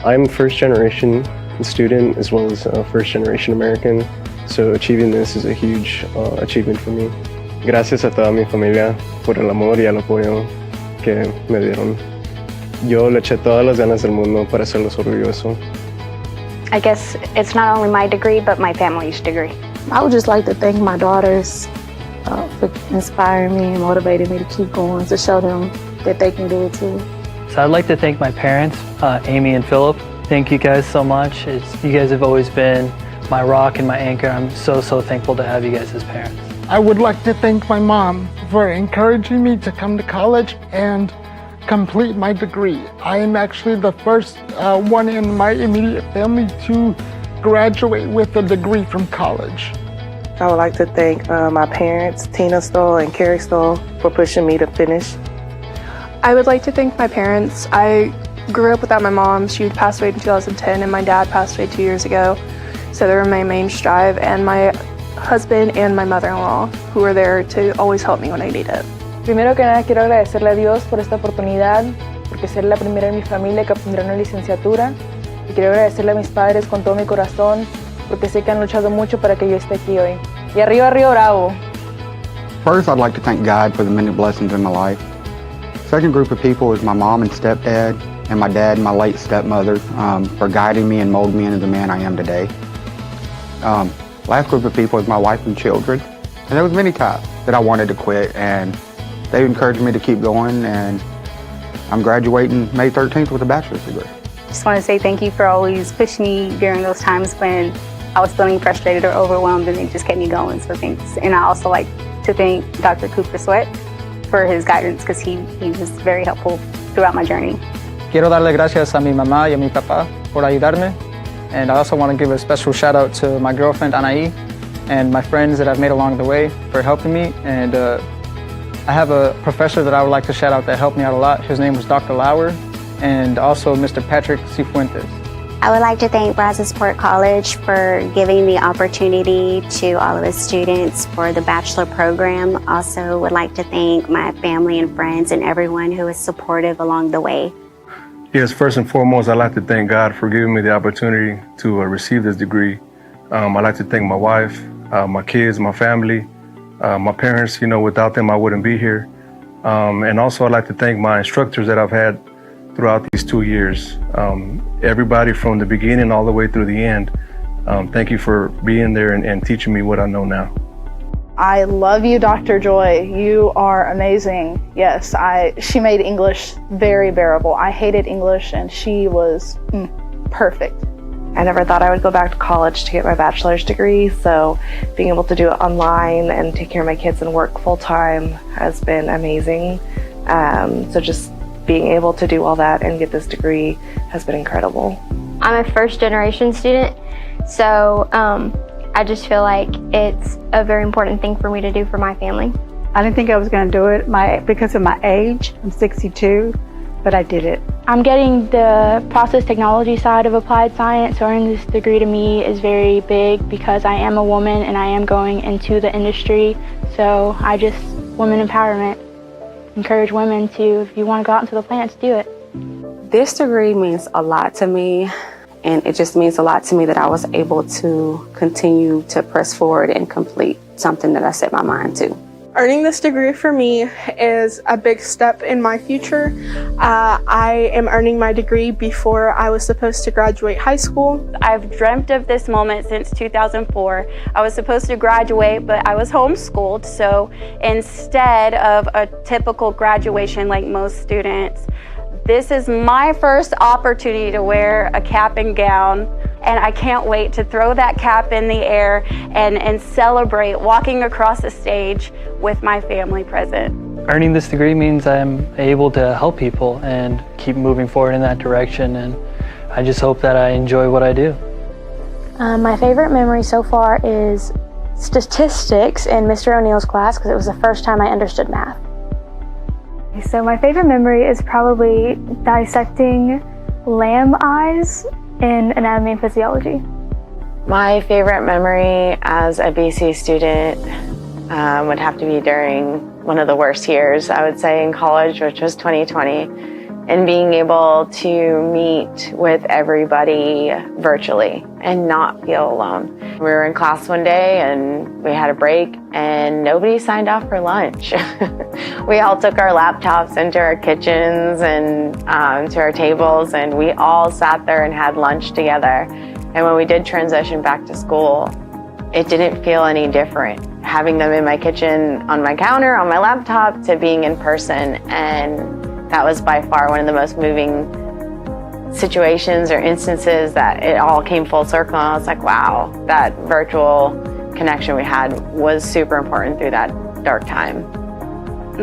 I'm first generation student as well as first generation American, so achieving this is a huge achievement for me. Gracias a toda mi familia por el amor y el apoyo que me dieron. Yo le eché todas las ganas del mundo para hacerlos orgulloso. I guess it's not only my degree, but my family's degree. I would just like to thank my daughters for inspiring me and motivating me to keep going, to show them that they can do it too. So I'd like to thank my parents, Amy and Philip. Thank you guys so much. You guys have always been my rock and my anchor. I'm so thankful to have you guys as parents. I would like to thank my mom for encouraging me to come to college and complete my degree. I am actually the first one in my immediate family to graduate with a degree from college. I would like to thank my parents, Tina Stoll and Carrie Stoll, for pushing me to finish. I would like to thank my parents. I grew up without my mom. She passed away in 2010 and my dad passed away 2 years ago. So they were my main drive, and my husband and my mother-in-law, who were there to always help me when I need it. Primero que nada quiero agradecerle a Dios por esta oportunidad, porque ser la primera en mi familia que obtendrá una licenciatura. Y quiero agradecerle a mis padres con todo mi corazón, porque sé que han luchado mucho para que yo esté aquí hoy. Y arriba, Río Bravo. First, I'd like to thank God for the many blessings in my life. Second group of people is my mom and stepdad, and my dad and my late stepmother for guiding me and molding me into the man I am today. Last group of people is my wife and children. And there was many times that I wanted to quit, and they encouraged me to keep going, and I'm graduating May 13th with a bachelor's degree. Just want to say thank you for always pushing me during those times when I was feeling frustrated or overwhelmed, and it just kept me going, so thanks. And I also like to thank Dr. Cooper Sweat for his guidance, because he was very helpful throughout my journey. Quiero darle gracias a mi mamá y a mi papá por ayudarme. And I also want to give a special shout out to my girlfriend Anaí and my friends that I've made along the way for helping me. And I have a professor that I would like to shout out that helped me out a lot. His name was Dr. Lauer, and also Mr. Patrick Cifuentes. I would like to thank Brazosport College for giving the opportunity to all of its students for the bachelor program. Also would like to thank my family and friends and everyone who was supportive along the way. Yes, first and foremost, I'd like to thank God for giving me the opportunity to receive this degree. I'd like to thank my wife, my kids, my family, my parents. You know, without them, I wouldn't be here. And also, I'd like to thank my instructors that I've had throughout these 2 years. Everybody from the beginning all the way through the end. Thank you for being there and teaching me what I know now. I love you, Dr. Joy. You are amazing. Yes, she made English very bearable. I hated English, and she was perfect. I never thought I would go back to college to get my bachelor's degree, so being able to do it online and take care of my kids and work full-time has been amazing. So just being able to do all that and get this degree has been incredible. I'm a first generation student, so I just feel like it's a very important thing for me to do for my family. I didn't think I was going to do it because of my age. I'm 62, but I did it. I'm getting the process technology side of applied science. So earning this degree to me is very big because I am a woman and I am going into the industry. So women empowerment. Encourage women to, if you want to go out into the plants, do it. This degree means a lot to me, and it just means a lot to me that I was able to continue to press forward and complete something that I set my mind to. Earning this degree for me is a big step in my future. I am earning my degree before I was supposed to graduate high school. I've dreamt of this moment since 2004. I was supposed to graduate, but I was homeschooled, so instead of a typical graduation like most students, this is my first opportunity to wear a cap and gown, and I can't wait to throw that cap in the air and celebrate walking across the stage with my family present. Earning this degree means I'm able to help people and keep moving forward in that direction, and I just hope that I enjoy what I do. My favorite memory so far is statistics in Mr. O'Neill's class, because it was the first time I understood math. So my favorite memory is probably dissecting lamb eyes in anatomy and physiology. My favorite memory as a BC student would have to be during one of the worst years, I would say, in college, which was 2020. and being able to meet with everybody virtually and not feel alone. We were in class one day and we had a break and nobody signed off for lunch. We all took our laptops into our kitchens and to our tables, and we all sat there and had lunch together. And when we did transition back to school, it didn't feel any different. Having them in my kitchen, on my counter, on my laptop, to being in person. And that was by far one of the most moving situations or instances that it all came full circle. And I was like, wow, that virtual connection we had was super important through that dark time.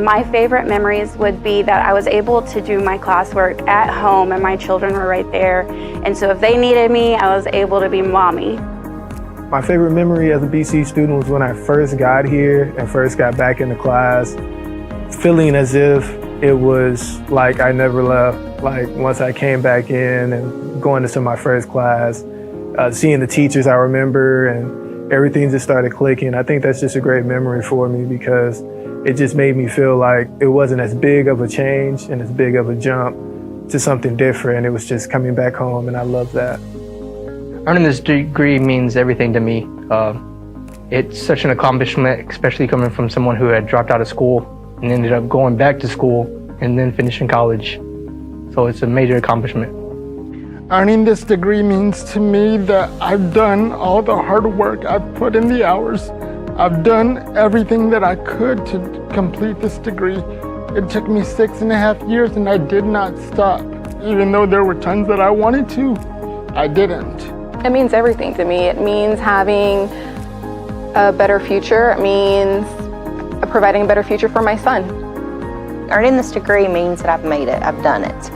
My favorite memories would be that I was able to do my classwork at home and my children were right there. And so if they needed me, I was able to be mommy. My favorite memory as a BC student was when I first got here and first got back into class, feeling as if it was like I never left. Like once I came back in and going into my first class, seeing the teachers I remember and everything just started clicking. I think that's just a great memory for me because it just made me feel like it wasn't as big of a change and as big of a jump to something different. It was just coming back home, and I love that. Earning this degree means everything to me. It's such an accomplishment, especially coming from someone who had dropped out of school and ended up going back to school and then finishing college. So it's a major accomplishment. Earning this degree means to me that I've done all the hard work, I've put in the hours, I've done everything that I could to complete this degree. It took me 6.5 years and I did not stop. Even though there were times that I wanted to, I didn't. It means everything to me. It means having a better future. It means providing a better future for my son. Earning this degree means that I've made it, I've done it.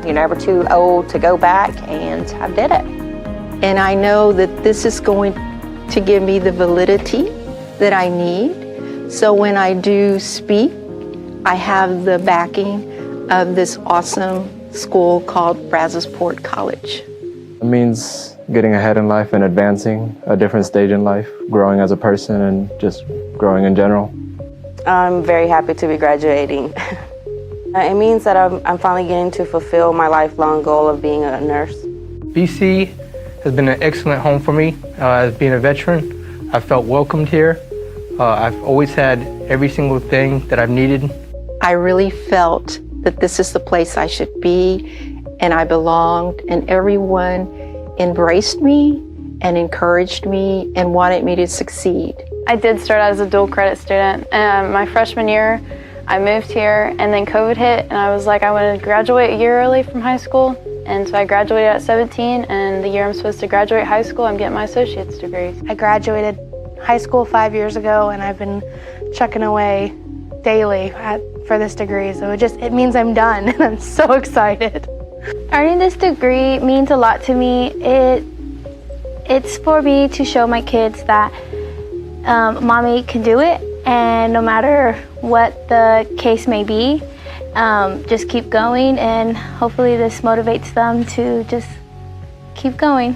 You're never too old to go back, and I did it. And I know that this is going to give me the validity that I need. So when I do speak, I have the backing of this awesome school called Brazosport College. It means getting ahead in life and advancing a different stage in life, growing as a person and just growing in general. I'm very happy to be graduating. It means that I'm finally getting to fulfill my lifelong goal of being a nurse. BC has been an excellent home for me. As being a veteran, I felt welcomed here. I've always had every single thing that I've needed. I really felt that this is the place I should be, and I belonged, and everyone embraced me and encouraged me and wanted me to succeed. I did start as a dual credit student. My freshman year, I moved here and then COVID hit and I was like, I want to graduate a year early from high school. And so I graduated at 17, and the year I'm supposed to graduate high school, I'm getting my associate's degree. I graduated high school 5 years ago and I've been chucking away daily for this degree. So it means I'm done and I'm so excited. Earning this degree means a lot to me. It's for me to show my kids that mommy can do it, and no matter what the case may be, just keep going, and hopefully this motivates them to just keep going.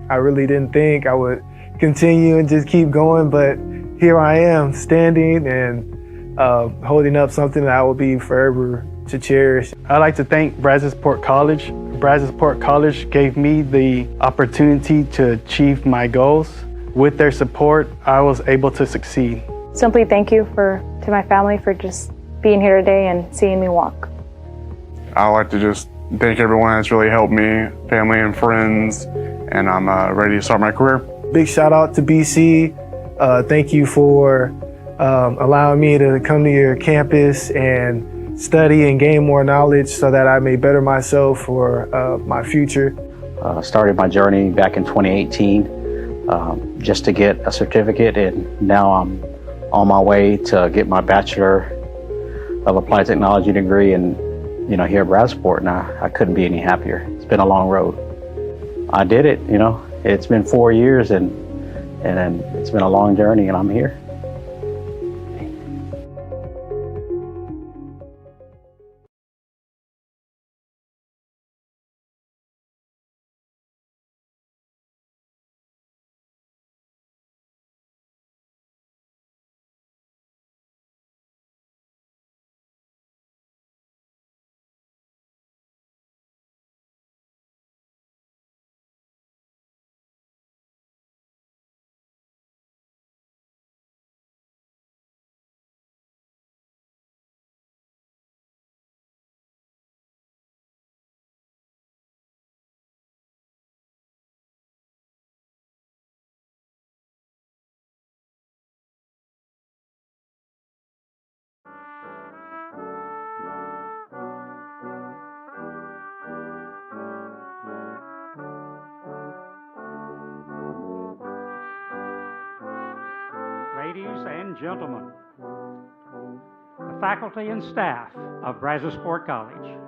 I really didn't think I would continue and just keep going, but here I am standing and holding up something that I will be forever to cherish. I'd like to thank Brazosport College. Brazosport College gave me the opportunity to achieve my goals. With their support, I was able to succeed. Simply thank you to my family for just being here today and seeing me walk. I'd like to just thank everyone that's really helped me, family and friends, and I'm ready to start my career. Big shout out to BC. Thank you for allowing me to come to your campus and study and gain more knowledge so that I may better myself for my future. Started my journey back in 2018 just to get a certificate, and now I'm on my way to get my Bachelor of Applied Technology degree, and here at Brazosport, and I couldn't be any happier. It's been a long road. I did it, it's been 4 years and it's been a long journey, and I'm here. Ladies and gentlemen, the faculty and staff of Brazosport College.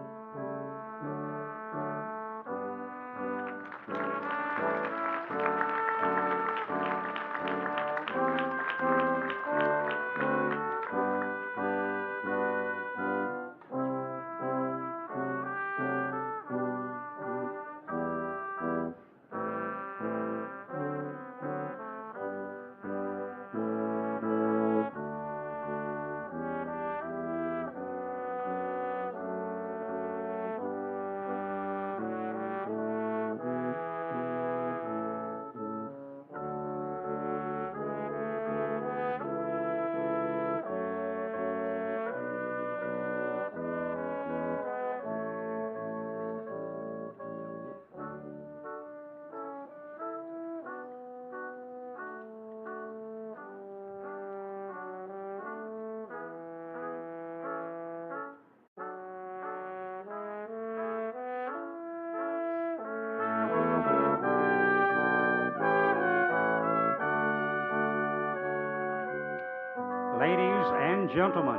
Ladies and gentlemen,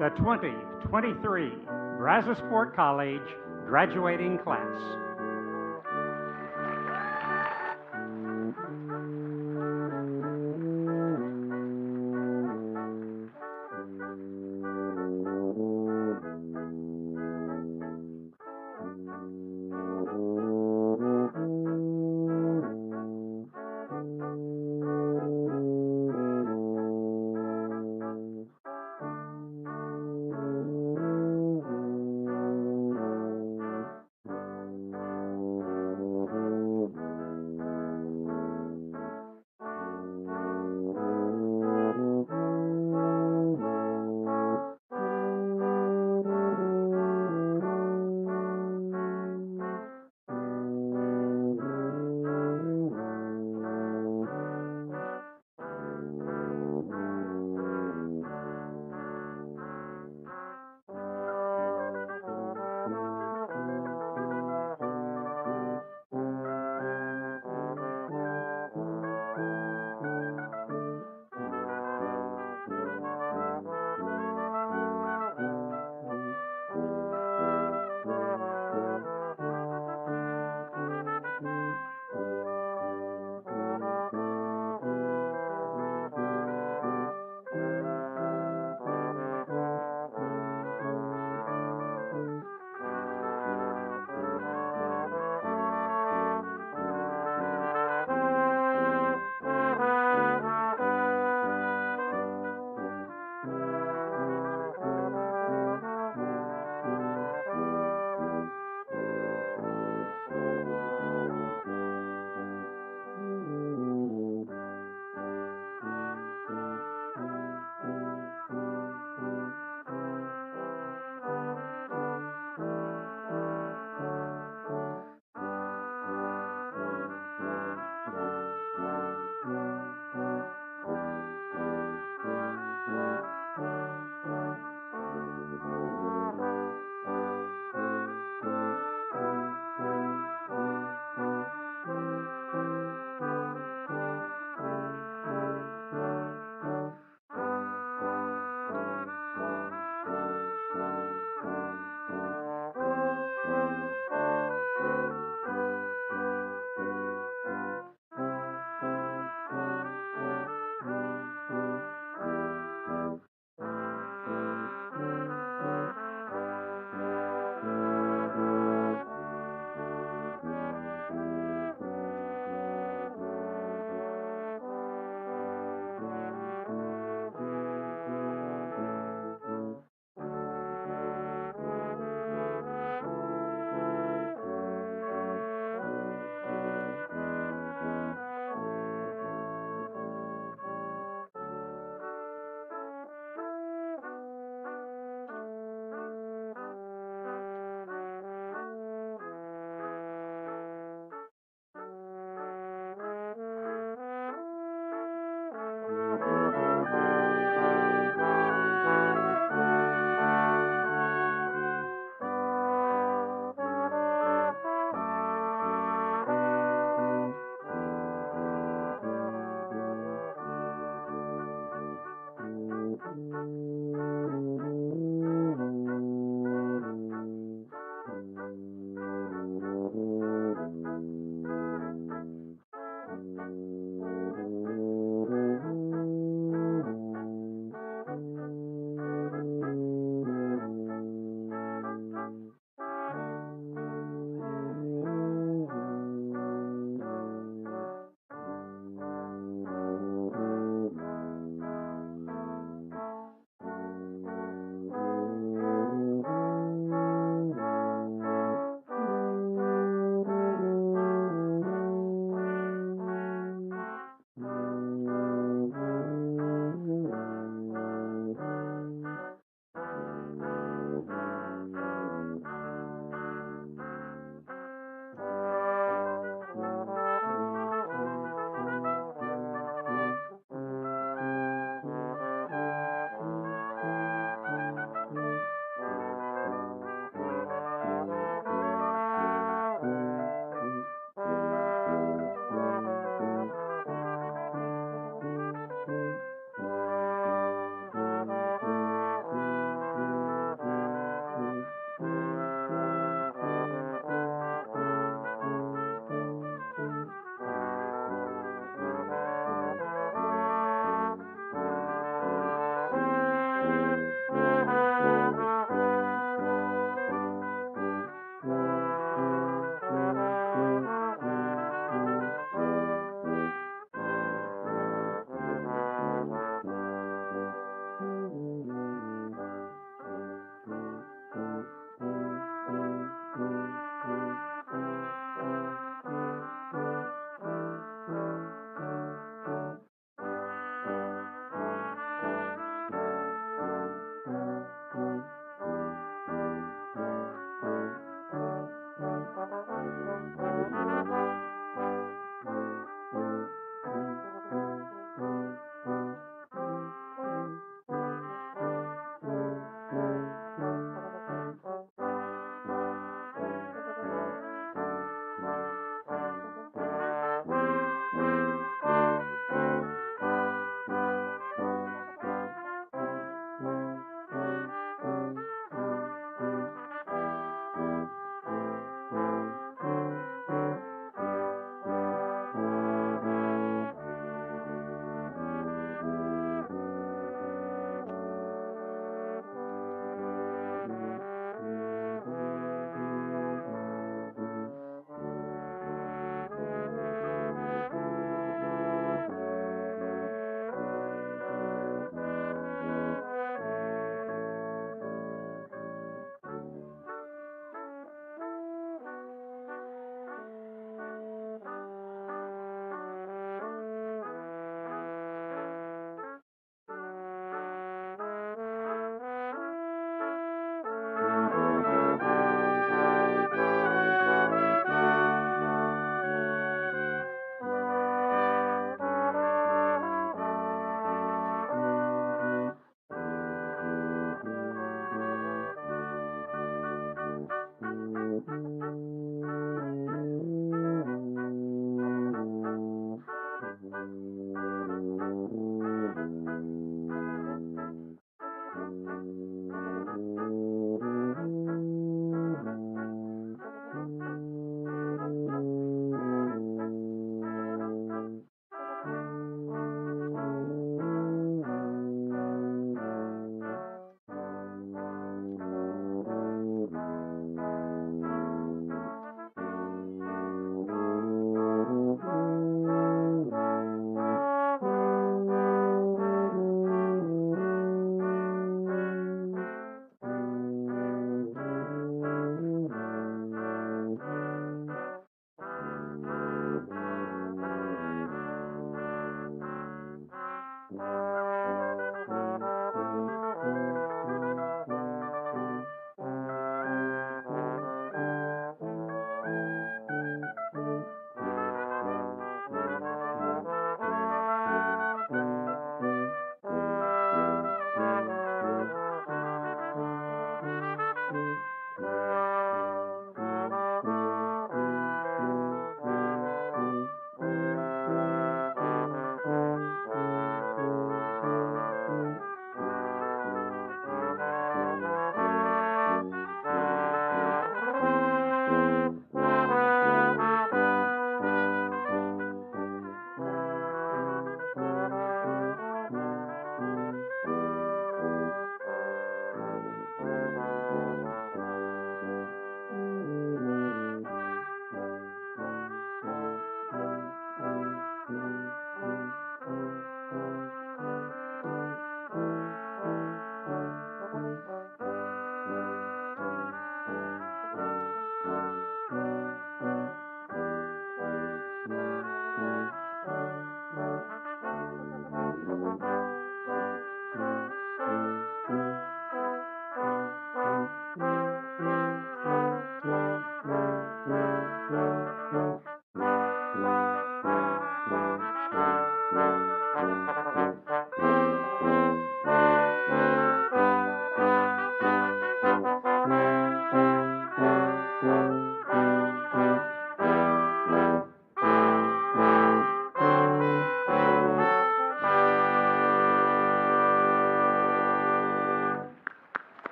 the 2023 Brazosport College graduating class.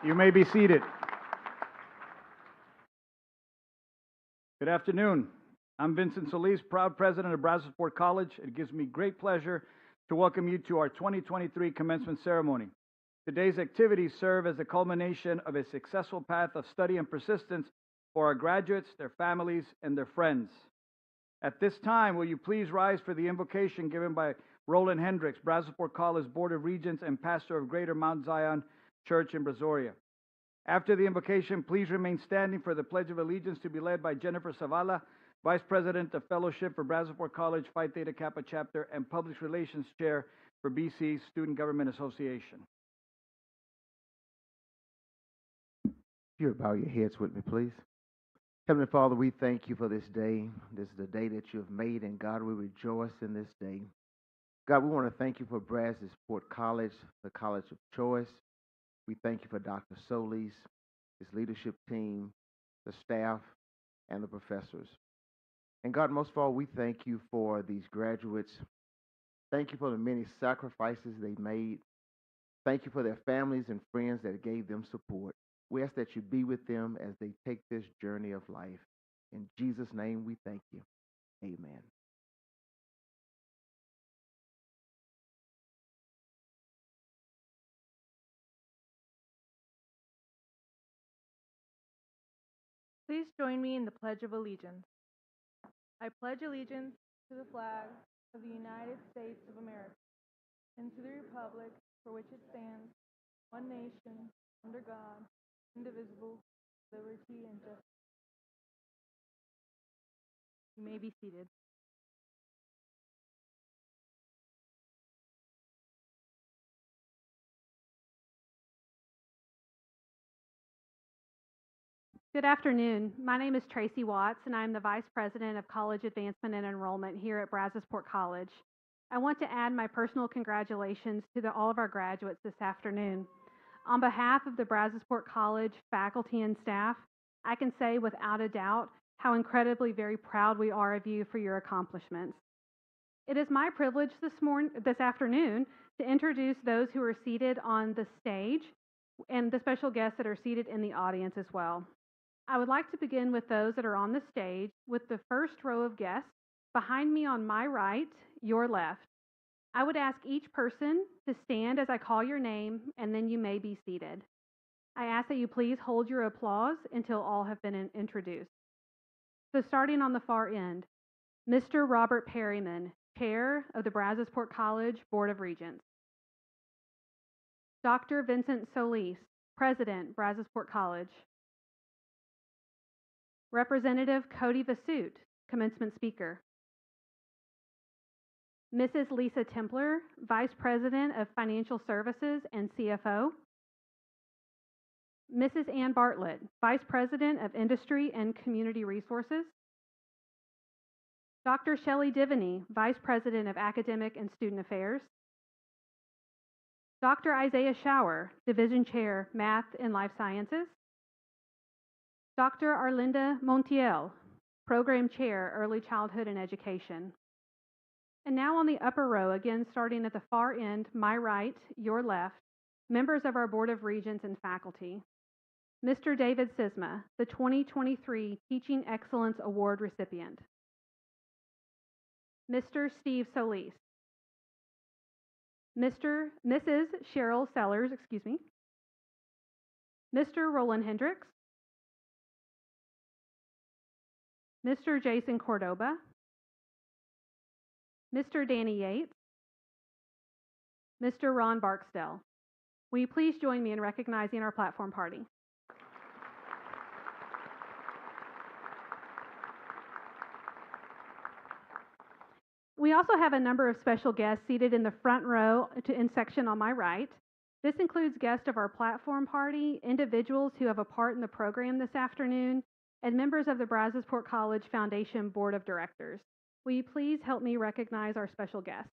You may be seated. Good afternoon. I'm Vincent Solis, proud president of Brazosport College. It gives me great pleasure to welcome you to our 2023 commencement ceremony. Today's activities serve as the culmination of a successful path of study and persistence for our graduates, their families, and their friends. At this time, will you please rise for the invocation given by Roland Hendricks, Brazosport College Board of Regents and pastor of Greater Mount Zion Church in Brazoria. After the invocation, please remain standing for the Pledge of Allegiance to be led by Jennifer Zavala, Vice President of Fellowship for Brazosport College Phi Theta Kappa Chapter and Public Relations Chair for BC Student Government Association. If you would bow your heads with me, please. Heavenly Father, we thank you for this day. This is the day that you have made, and God, we rejoice in this day. God, we want to thank you for Brazosport College, the college of choice. We thank you for Dr. Solis, his leadership team, the staff, and the professors. And God, most of all, we thank you for these graduates. Thank you for the many sacrifices they made. Thank you for their families and friends that gave them support. We ask that you be with them as they take this journey of life. In Jesus' name we thank you. Amen. Please join me in the Pledge of Allegiance. I pledge allegiance to the flag of the United States of America and to the republic for which it stands, one nation, under God, indivisible, liberty and justice. You may be seated. Good afternoon. My name is Tracy Watts, and I'm the Vice President of College Advancement and Enrollment here at Brazosport College. I want to add my personal congratulations to all of our graduates this afternoon. On behalf of the Brazosport College faculty and staff, I can say without a doubt how incredibly very proud we are of you for your accomplishments. It is my privilege this afternoon to introduce those who are seated on the stage and the special guests that are seated in the audience as well. I would like to begin with those that are on the stage with the first row of guests behind me on my right, your left. I would ask each person to stand as I call your name, and then you may be seated. I ask that you please hold your applause until all have been introduced. So starting on the far end, Mr. Robert Perryman, Chair of the Brazosport College Board of Regents. Dr. Vincent Solis, President, Brazosport College. Representative Cody Vasut, Commencement Speaker. Mrs. Lisa Templer, Vice President of Financial Services and CFO. Mrs. Ann Bartlett, Vice President of Industry and Community Resources. Dr. Shelley Divany, Vice President of Academic and Student Affairs. Dr. Isaiah Schauer, Division Chair, Math and Life Sciences. Dr. Arlinda Montiel, Program Chair, Early Childhood and Education. And now on the upper row, again starting at the far end, my right, your left, members of our Board of Regents and faculty. Mr. David Sisma, the 2023 Teaching Excellence Award recipient. Mr. Steve Solis. Mrs. Cheryl Sellers, Mr. Roland Hendricks. Mr. Jason Cordoba. Mr. Danny Yates. Mr. Ron Barksdale. Will you please join me in recognizing our platform party? We also have a number of special guests seated in the front row in section on my right. This includes guests of our platform party, individuals who have a part in the program this afternoon, and members of the Brazosport College Foundation Board of Directors. Will you please help me recognize our special guests?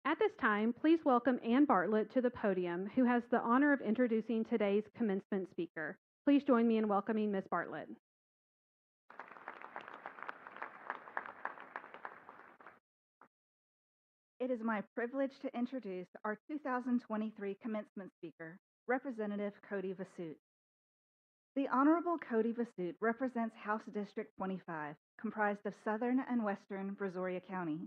At this time, please welcome Ann Bartlett to the podium, who has the honor of introducing today's commencement speaker. Please join me in welcoming Ms. Bartlett. It is my privilege to introduce our 2023 commencement speaker, Representative Cody Vasut. The Honorable Cody Vasut represents House District 25, comprised of southern and western Brazoria County.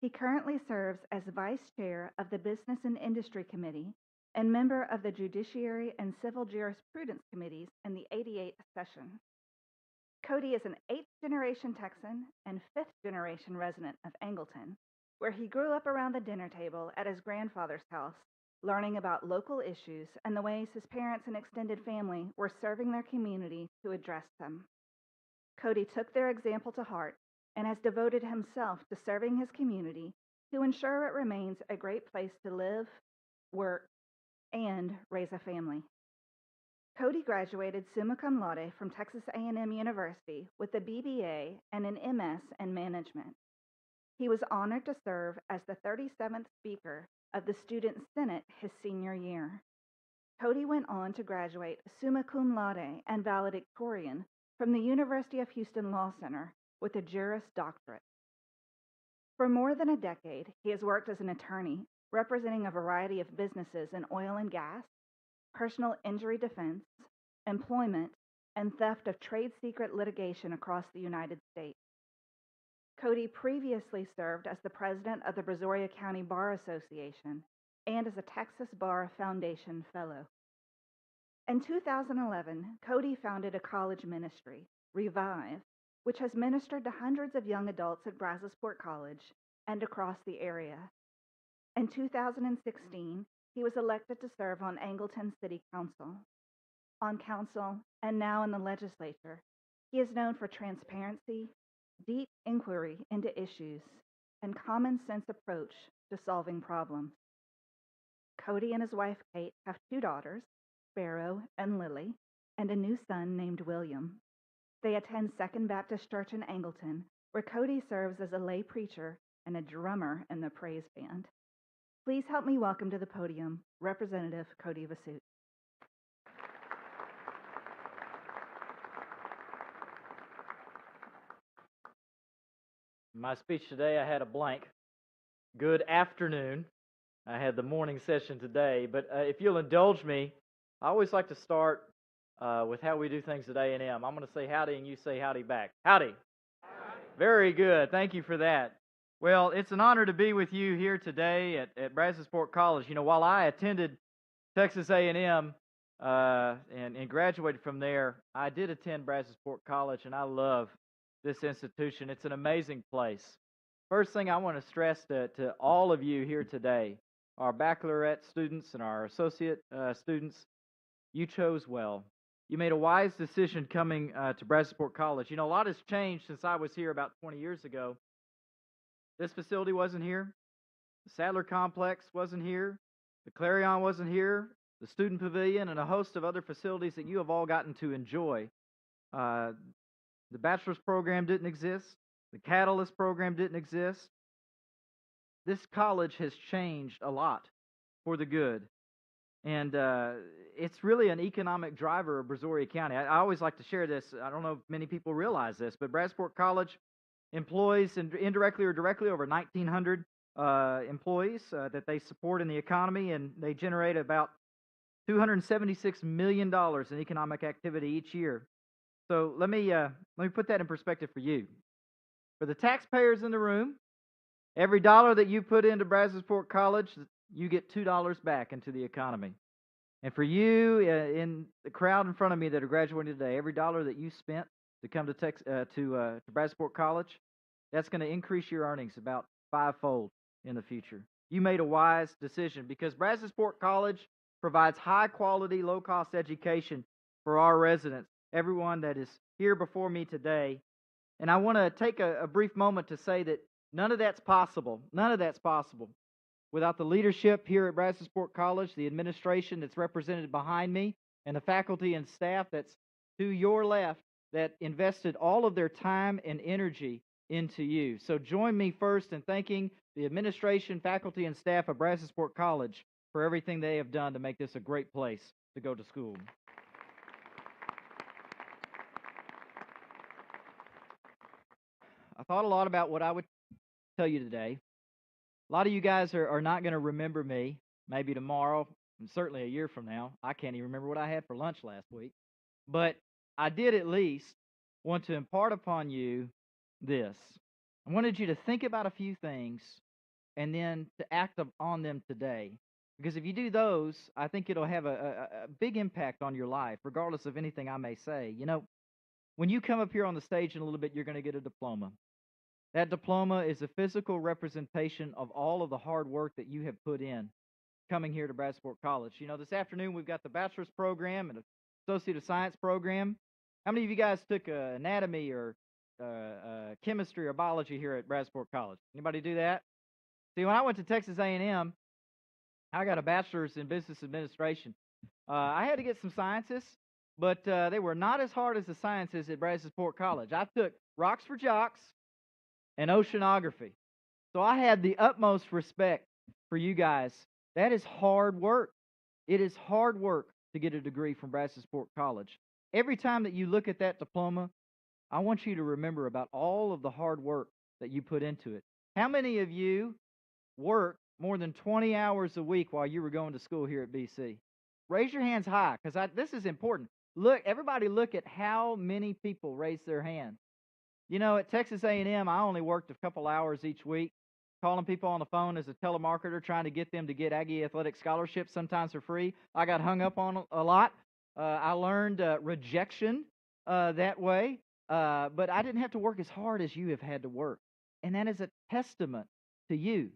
He currently serves as Vice Chair of the Business and Industry Committee and member of the Judiciary and Civil Jurisprudence Committees in the 88th session. Cody is an 8th-generation Texan and 5th-generation resident of Angleton, where he grew up around the dinner table at his grandfather's house, learning about local issues and the ways his parents and extended family were serving their community to address them. Cody took their example to heart and has devoted himself to serving his community to ensure it remains a great place to live, work, and raise a family. Cody graduated summa cum laude from Texas A&M University with a BBA and an MS in management. He was honored to serve as the 37th Speaker of the Student Senate his senior year. Cody went on to graduate summa cum laude and valedictorian from the University of Houston Law Center with a Juris Doctorate. For more than a decade, he has worked as an attorney representing a variety of businesses in oil and gas, personal injury defense, employment, and theft of trade secret litigation across the United States. Cody previously served as the president of the Brazoria County Bar Association and as a Texas Bar Foundation Fellow. In 2011, Cody founded a college ministry, Revive, which has ministered to hundreds of young adults at Brazosport College and across the area. In 2016, he was elected to serve on Angleton City Council. On council and now in the legislature, he is known for transparency, deep inquiry into issues, and common sense approach to solving problems. Cody and his wife Kate have 2 daughters, Sparrow and Lily, and a new son named William. They attend Second Baptist Church in Angleton, where Cody serves as a lay preacher and a drummer in the praise band. Please help me welcome to the podium Representative Cody Vasut. My speech today, I had a blank. Good afternoon. I had the morning session today, but if you'll indulge me, I always like to start with how we do things at A&M. I'm going to say howdy, and you say howdy back. Howdy. Howdy. Very good. Thank you for that. Well, it's an honor to be with you here today at Brazosport College. You know, while I attended Texas A&M and graduated from there, I did attend Brazosport College, and I love this institution. It's an amazing place. First thing I want to stress to all of you here today, our baccalaureate students and our associate students, you chose well. You made a wise decision coming to Brazosport College. You know, a lot has changed since I was here about 20 years ago. This facility wasn't here. The Sadler Complex wasn't here. The Clarion wasn't here. The Student Pavilion and a host of other facilities that you have all gotten to enjoy. The bachelor's program didn't exist. The Catalyst program didn't exist. This college has changed a lot for the good. And it's really an economic driver of Brazoria County. I always like to share this. I don't know if many people realize this, but Brazosport College employs indirectly or directly over 1,900 employees that they support in the economy, and they generate about $276 million in economic activity each year. So let me put that in perspective for you. For the taxpayers in the room, every dollar that you put into Brazosport College, you get $2 back into the economy. And for you in the crowd in front of me that are graduating today, every dollar that you spent to come to Brazosport College, that's going to increase your earnings about fivefold in the future. You made a wise decision because Brazosport College provides high-quality, low-cost education for our residents, everyone that is here before me today. And I want to take a brief moment to say that none of that's possible. None of that's possible without the leadership here at Brazosport College, the administration that's represented behind me, and the faculty and staff that's to your left that invested all of their time and energy into you. So join me first in thanking the administration, faculty, and staff of Brazosport College for everything they have done to make this a great place to go to school. I thought a lot about what I would tell you today. A lot of you guys are not going to remember me, maybe tomorrow, and certainly a year from now. I can't even remember what I had for lunch last week. But I did at least want to impart upon you this. I wanted you to think about a few things and then to act on them today. Because if you do those, I think it'll have a big impact on your life, regardless of anything I may say. You know, when you come up here on the stage in a little bit, you're going to get a diploma. That diploma is a physical representation of all of the hard work that you have put in coming here to Brazosport College. You know, this afternoon we've got the bachelor's program and an associate of science program. How many of you guys took anatomy or chemistry or biology here at Brazosport College? Anybody do that? See, when I went to Texas A&M, I got a bachelor's in business administration. I had to get some sciences, but they were not as hard as the sciences at Brazosport College. I took rocks for jocks and oceanography. So I had the utmost respect for you guys. That is hard work. It is hard work to get a degree from Brazosport College. Every time that you look at that diploma, I want you to remember about all of the hard work that you put into it. How many of you worked more than 20 hours a week while you were going to school here at BC? Raise your hands high, because this is important. Look, everybody look at how many people raised their hand. You know, at Texas A&M, I only worked a couple hours each week, calling people on the phone as a telemarketer, trying to get them to get Aggie Athletic Scholarships, sometimes for free. I got hung up on a lot. I learned rejection that way, but I didn't have to work as hard as you have had to work. And that is a testament to you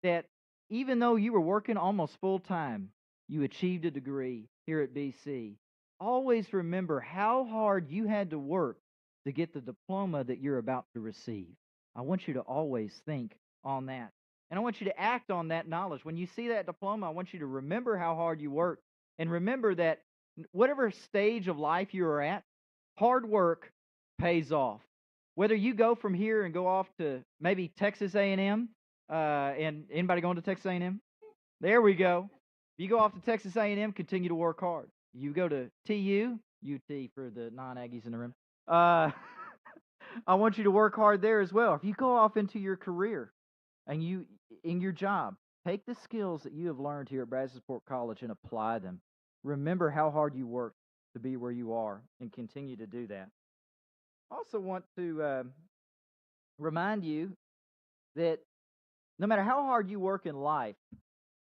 that even though you were working almost full time, you achieved a degree here at BC. Always remember how hard you had to work to get the diploma that you're about to receive. I want you to always think on that. And I want you to act on that knowledge. When you see that diploma, I want you to remember how hard you worked, and remember that whatever stage of life you are at, hard work pays off. Whether you go from here and go off to maybe Texas A&M, and anybody going to Texas A&M? There we go. If you go off to Texas A&M, continue to work hard. You go to TU, UT for the non-Aggies in the room. I want you to work hard there as well. If you go off into your career and in your job, take the skills that you have learned here at Brazosport College and apply them. Remember how hard you worked to be where you are, and continue to do that. I also want to remind you that no matter how hard you work in life,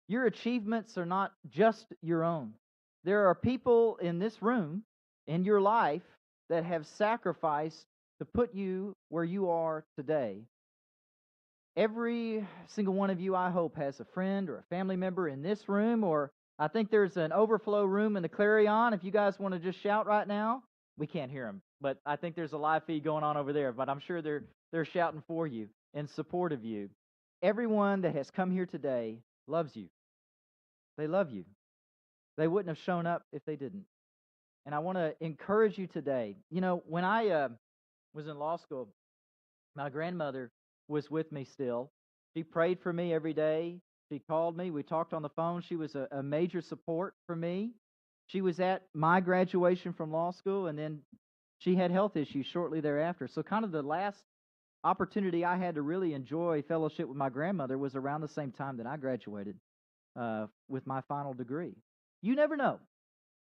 your achievements are not just your own. There are people in this room, in your life, that have sacrificed to put you where you are today. Every single one of you, I hope, has a friend or a family member in this room or I think there's an overflow room in the Clarion. If you guys want to just shout right now, we can't hear them, but I think there's a live feed going on over there. But I'm sure they're shouting for you in support of you. Everyone that has come here today loves you. They love you. They wouldn't have shown up if they didn't. And I want to encourage you today. You know, when I was in law school, my grandmother was with me still. She prayed for me every day. She called me. We talked on the phone. She was a major support for me. She was at my graduation from law school, and then she had health issues shortly thereafter. So kind of the last opportunity I had to really enjoy fellowship with my grandmother was around the same time that I graduated with my final degree. You never know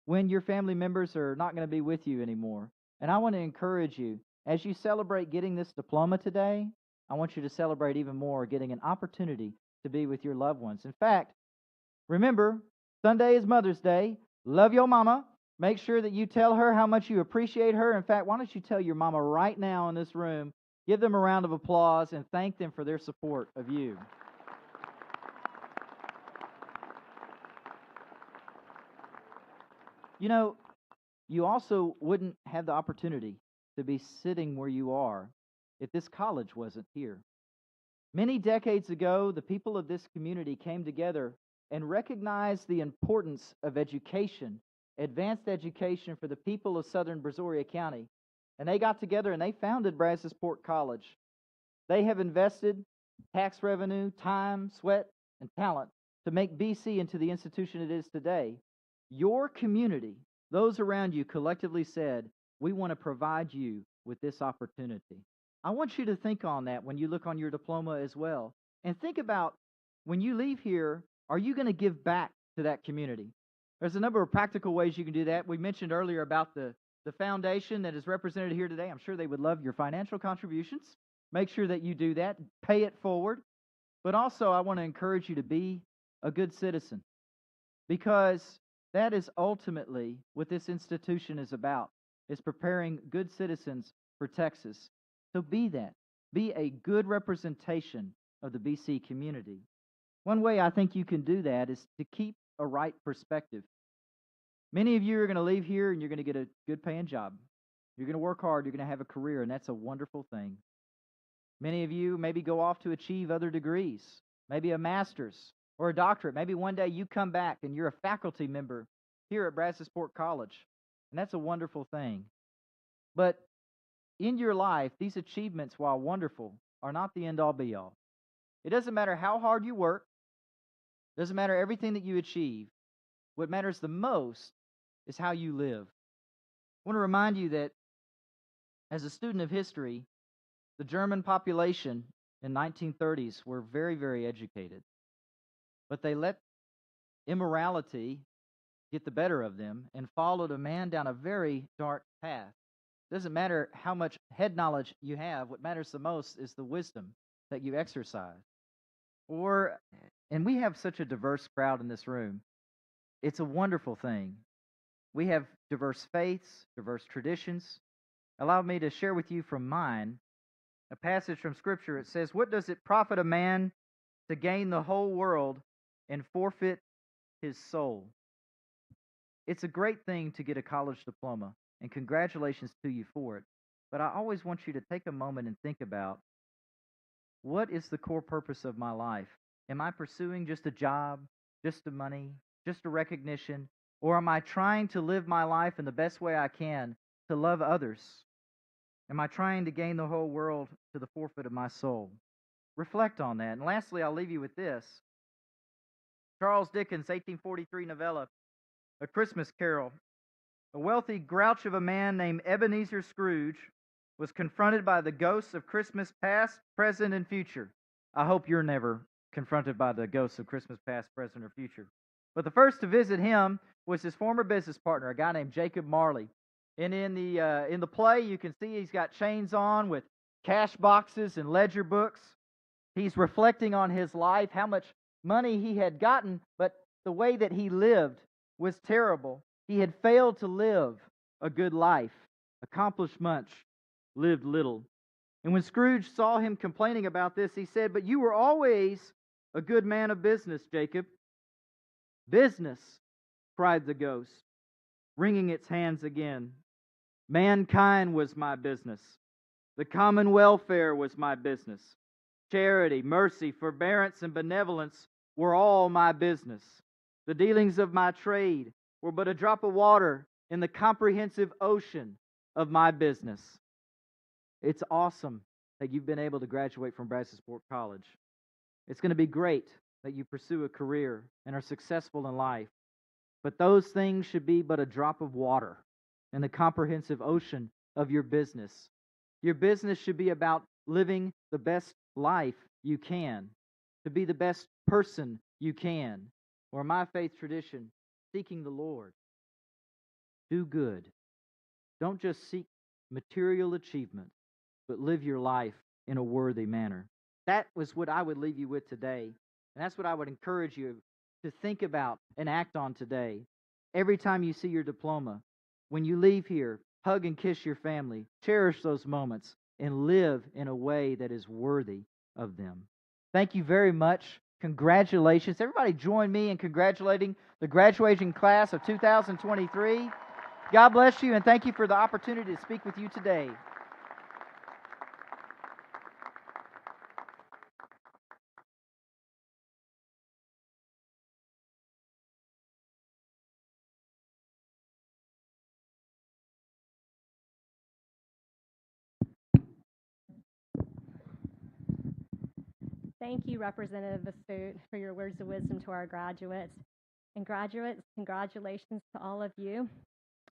when your family members are not going to be with you anymore. And I want to encourage you, as you celebrate getting this diploma today, I want you to celebrate even more getting an opportunity to be with your loved ones. In fact, remember, Sunday is Mother's Day. Love your mama. Make sure that you tell her how much you appreciate her. In fact, why don't you tell your mama right now in this room, give them a round of applause and thank them for their support of you. You know, you also wouldn't have the opportunity to be sitting where you are if this college wasn't here. Many decades ago, the people of this community came together and recognized the importance of education, advanced education for the people of southern Brazoria County. And they got together and they founded Brazosport College. They have invested tax revenue, time, sweat, and talent to make BC into the institution it is today. Your community, those around you collectively said, we want to provide you with this opportunity. I want you to think on that when you look on your diploma as well. And think about when you leave here, are you going to give back to that community? There's a number of practical ways you can do that. We mentioned earlier about the foundation that is represented here today. I'm sure they would love your financial contributions. Make sure that you do that. Pay it forward. But also, I want to encourage you to be a good citizen, because that is ultimately what this institution is about, is preparing good citizens for Texas. So be that. Be a good representation of the BC community. One way I think you can do that is to keep a right perspective. Many of you are going to leave here and you're going to get a good paying job. You're going to work hard. You're going to have a career, and that's a wonderful thing. Many of you maybe go off to achieve other degrees, maybe a master's or a doctorate. Maybe one day you come back and you're a faculty member here at Brazosport College, and that's a wonderful thing. But in your life, these achievements, while wonderful, are not the end-all be-all. It doesn't matter how hard you work. It doesn't matter everything that you achieve. What matters the most is how you live. I want to remind you that as a student of history, the German population in 1930s were very, very educated. But they let immorality get the better of them and followed a man down a very dark path. It doesn't matter how much head knowledge you have. What matters the most is the wisdom that you exercise. And we have such a diverse crowd in this room. It's a wonderful thing. We have diverse faiths, diverse traditions. Allow me to share with you from mine a passage from Scripture. It says, "What does it profit a man to gain the whole world and forfeit his soul?" It's a great thing to get a college diploma, and congratulations to you for it. But I always want you to take a moment and think about, what is the core purpose of my life? Am I pursuing just a job, just the money, just a recognition? Or am I trying to live my life in the best way I can to love others? Am I trying to gain the whole world to the forfeit of my soul? Reflect on that. And lastly, I'll leave you with this. Charles Dickens' 1843 novella, A Christmas Carol. A wealthy grouch of a man named Ebenezer Scrooge was confronted by the ghosts of Christmas past, present, and future. I hope you're never confronted by the ghosts of Christmas past, present, or future. But the first to visit him was his former business partner, a guy named Jacob Marley. And in the play, you can see he's got chains on with cash boxes and ledger books. He's reflecting on his life, how much money he had gotten, but the way that he lived was terrible. He had failed to live a good life, accomplished much, lived little. And when Scrooge saw him complaining about this, he said, "But you were always a good man of business, Jacob. Business cried the ghost, wringing its hands again. Mankind was my business. The common welfare was my business. Charity, mercy, forbearance, and benevolence were all my business. The dealings of my trade were but a drop of water in the comprehensive ocean of my business. It's awesome that you've been able to graduate from Brazosport College. It's going to be great that you pursue a career and are successful in life. But those things should be but a drop of water in the comprehensive ocean of your business. Your business should be about living the best life you can, to be the best person you can, or my faith tradition, seeking the Lord. Do good. Don't just seek material achievement, but live your life in a worthy manner. That was what I would leave you with today, and that's what I would encourage you to think about and act on today. Every time you see your diploma, when you leave here, hug and kiss your family, cherish those moments, and live in a way that is worthy of them. Thank you very much. Congratulations. Everybody join me in congratulating the graduating class of 2023. God bless you, and thank you for the opportunity to speak with you today. Thank you, Representative Basoot, for your words of wisdom to our graduates. And graduates, congratulations to all of you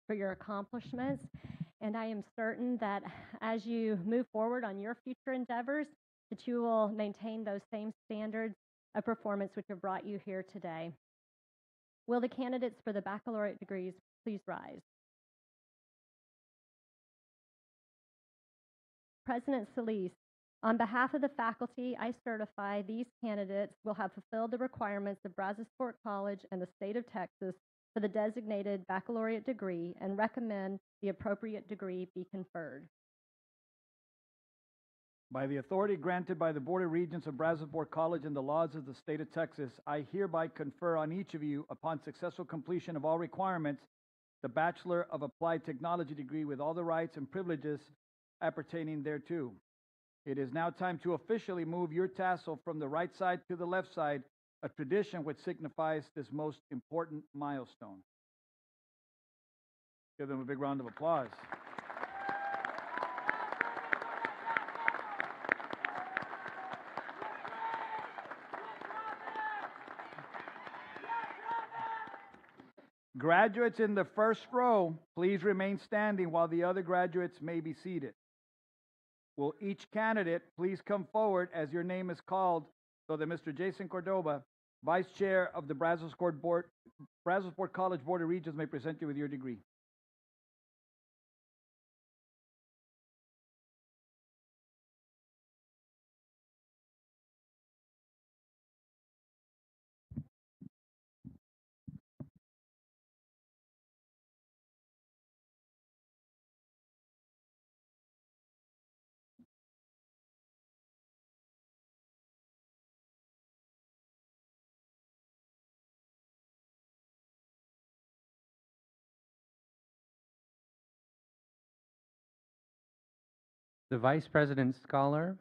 for your accomplishments. And I am certain that as you move forward on your future endeavors, that you will maintain those same standards of performance which have brought you here today. Will the candidates for the baccalaureate degrees please rise? President Solis, on behalf of the faculty, I certify these candidates will have fulfilled the requirements of Brazosport College and the state of Texas for the designated baccalaureate degree and recommend the appropriate degree be conferred. By the authority granted by the Board of Regents of Brazosport College and the laws of the state of Texas, I hereby confer on each of you, upon successful completion of all requirements, the Bachelor of Applied Technology degree with all the rights and privileges appertaining thereto. It is now time to officially move your tassel from the right side to the left side, a tradition which signifies this most important milestone. Give them a big round of applause. Graduates in the first row, please remain standing while the other graduates may be seated. Will each candidate please come forward as your name is called so that Mr. Jason Cordova, Vice Chair of the Brazosport College Board of Regents, may present you with your degree. The Vice President Scholar,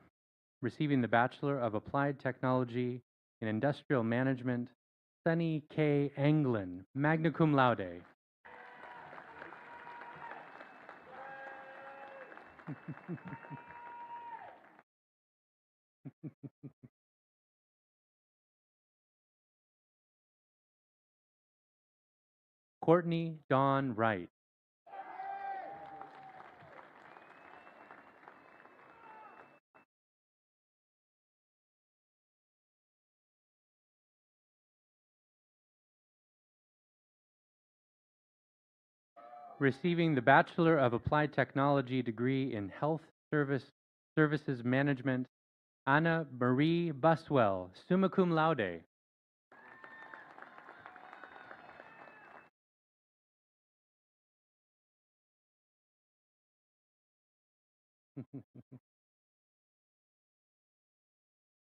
receiving the Bachelor of Applied Technology in Industrial Management, Sunny K. Anglin, magna cum laude. Courtney Dawn Wright. Receiving the Bachelor of Applied Technology degree in Health Services Management, Anna Marie Buswell, summa cum laude.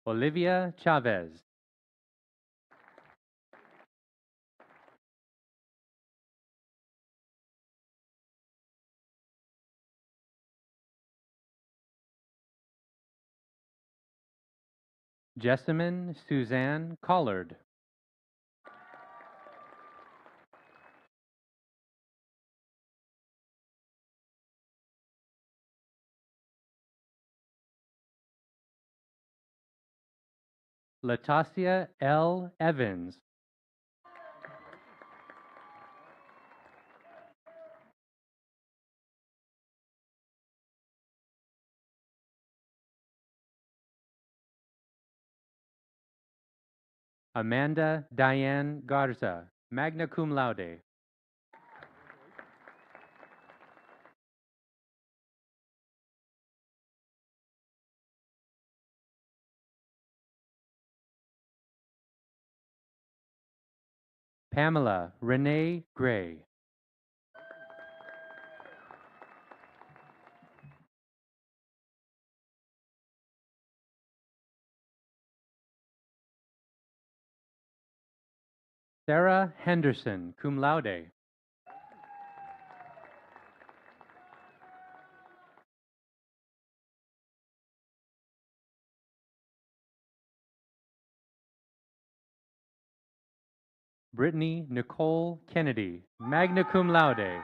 Olivia Chavez. Jessamine Suzanne Collard. Latasia L. Evans. Amanda Diane Garza, magna cum laude. Pamela Renee Gray. Sarah Henderson, cum laude. Brittany Nicole Kennedy, magna cum laude.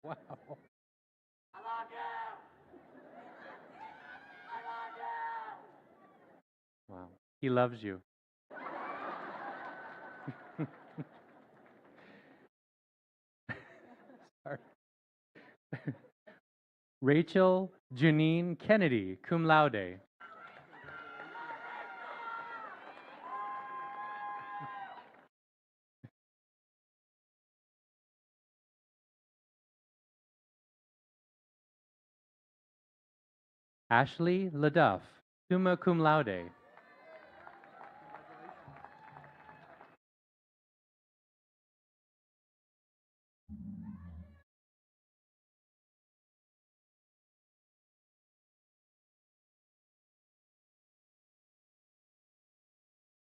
Wow. Wow. He loves you. Sorry. Rachel Janine Kennedy, cum laude. Ashley LaDuff, summa cum laude.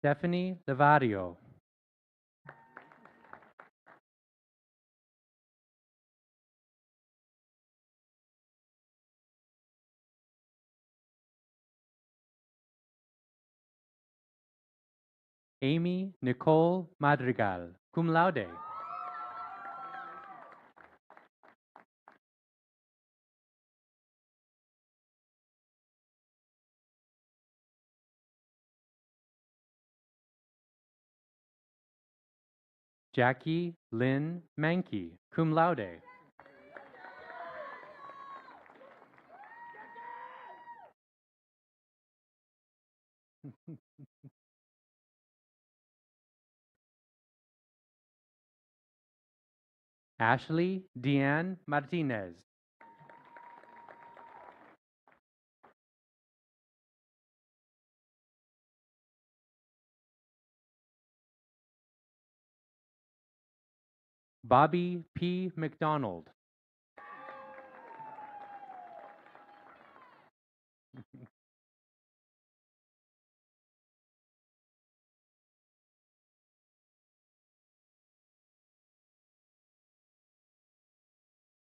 Stephanie Levario. Amy Nicole Madrigal, cum laude. Jackie Lynn Mankey, cum laude. Ashley Deanne Martinez. Bobby P. McDonald.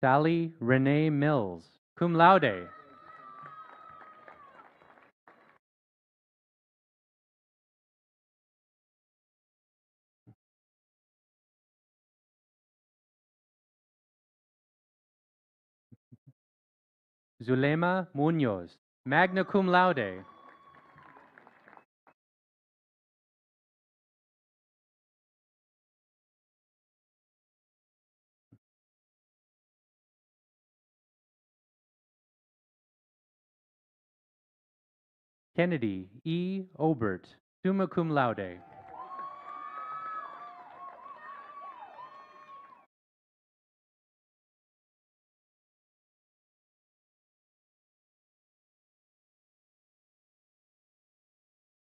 Sally Renee Mills, cum laude. Zulema Munoz, magna cum laude. Kennedy E. Obert, summa cum laude.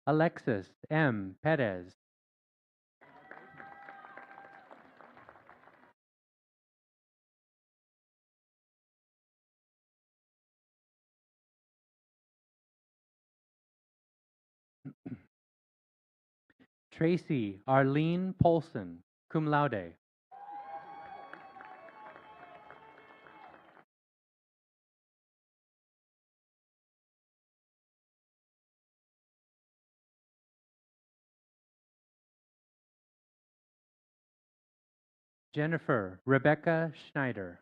Alexis M. Perez. Tracy Arlene Polson, cum laude. Jennifer Rebecca Schneider.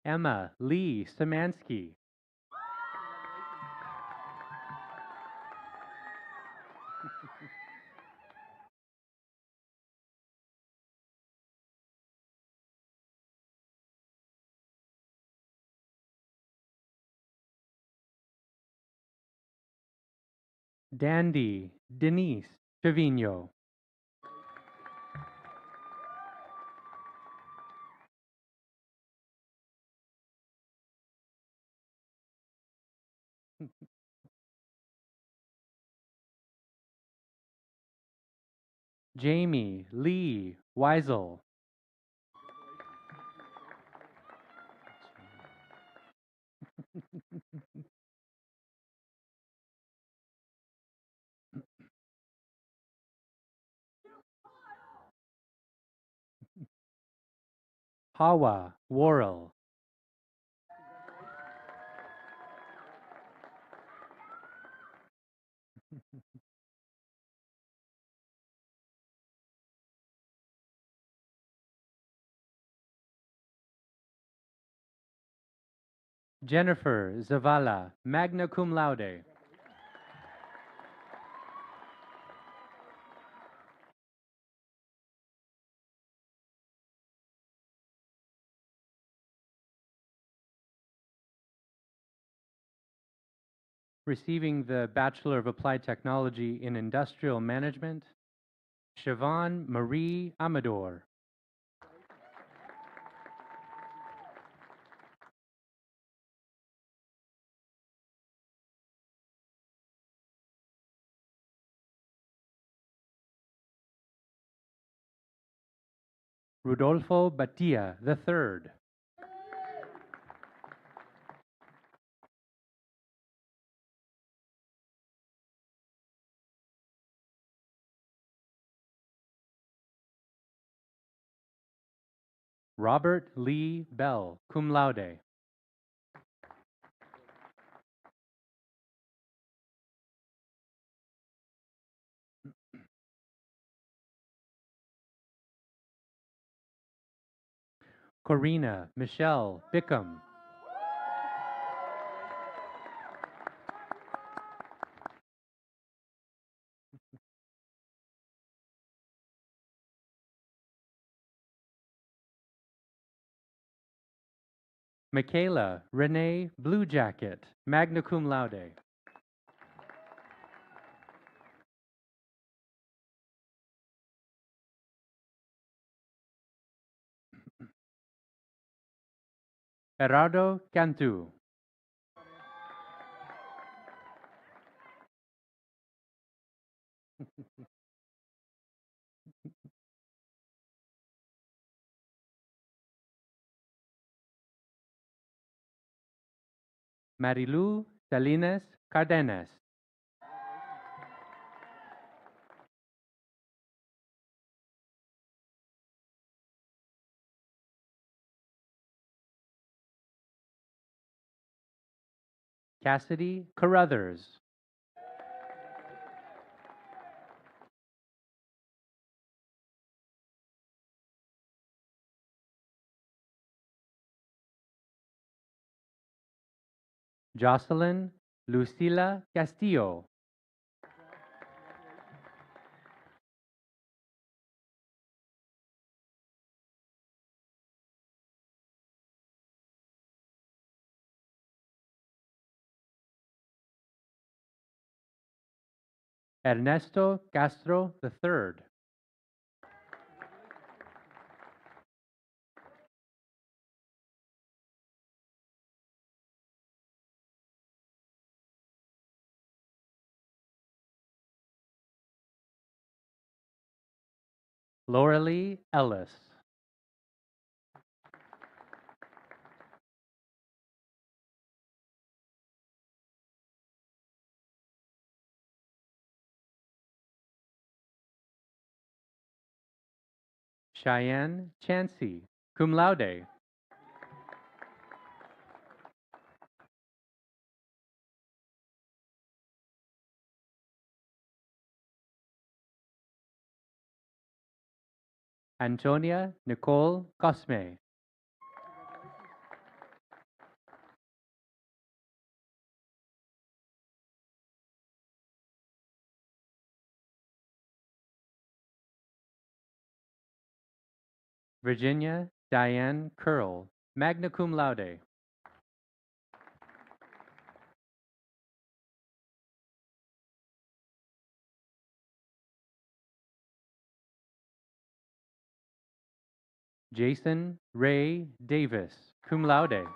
Emma Lee Samansky. Dandy Denise Trevino. Jamie Lee Weisel. Hawa Worrell. Jennifer Zavala, magna cum laude. Receiving the Bachelor of Applied Technology in Industrial Management, Siobhan Marie Amador. Rodolfo Batia III. Robert Lee Bell, cum laude. Corina Michelle Bickham. Michaela Renee Blue Jacket, magna cum laude. Gerardo Cantu. Marilu Salinas Cardenas. Cassidy Carruthers. Jocelyn Lucila Castillo. Ernesto Castro III. Lauralee Ellis. Cheyenne Chansey. cum laude. Antonia Nicole Cosme. Virginia Diane Curl, magna cum laude. Jason Ray Davis, cum laude.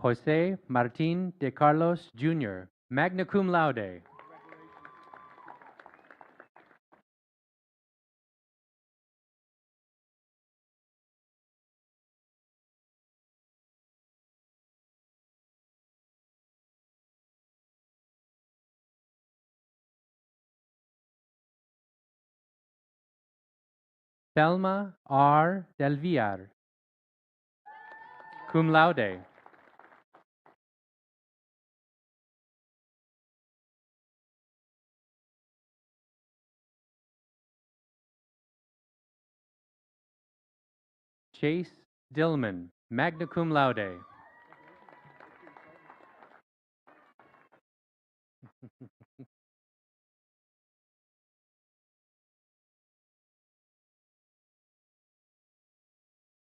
Jose Martin de Carlos Jr., magna cum laude. Thelma R. Del Villar, cum laude. Chase Dillman, magna cum laude.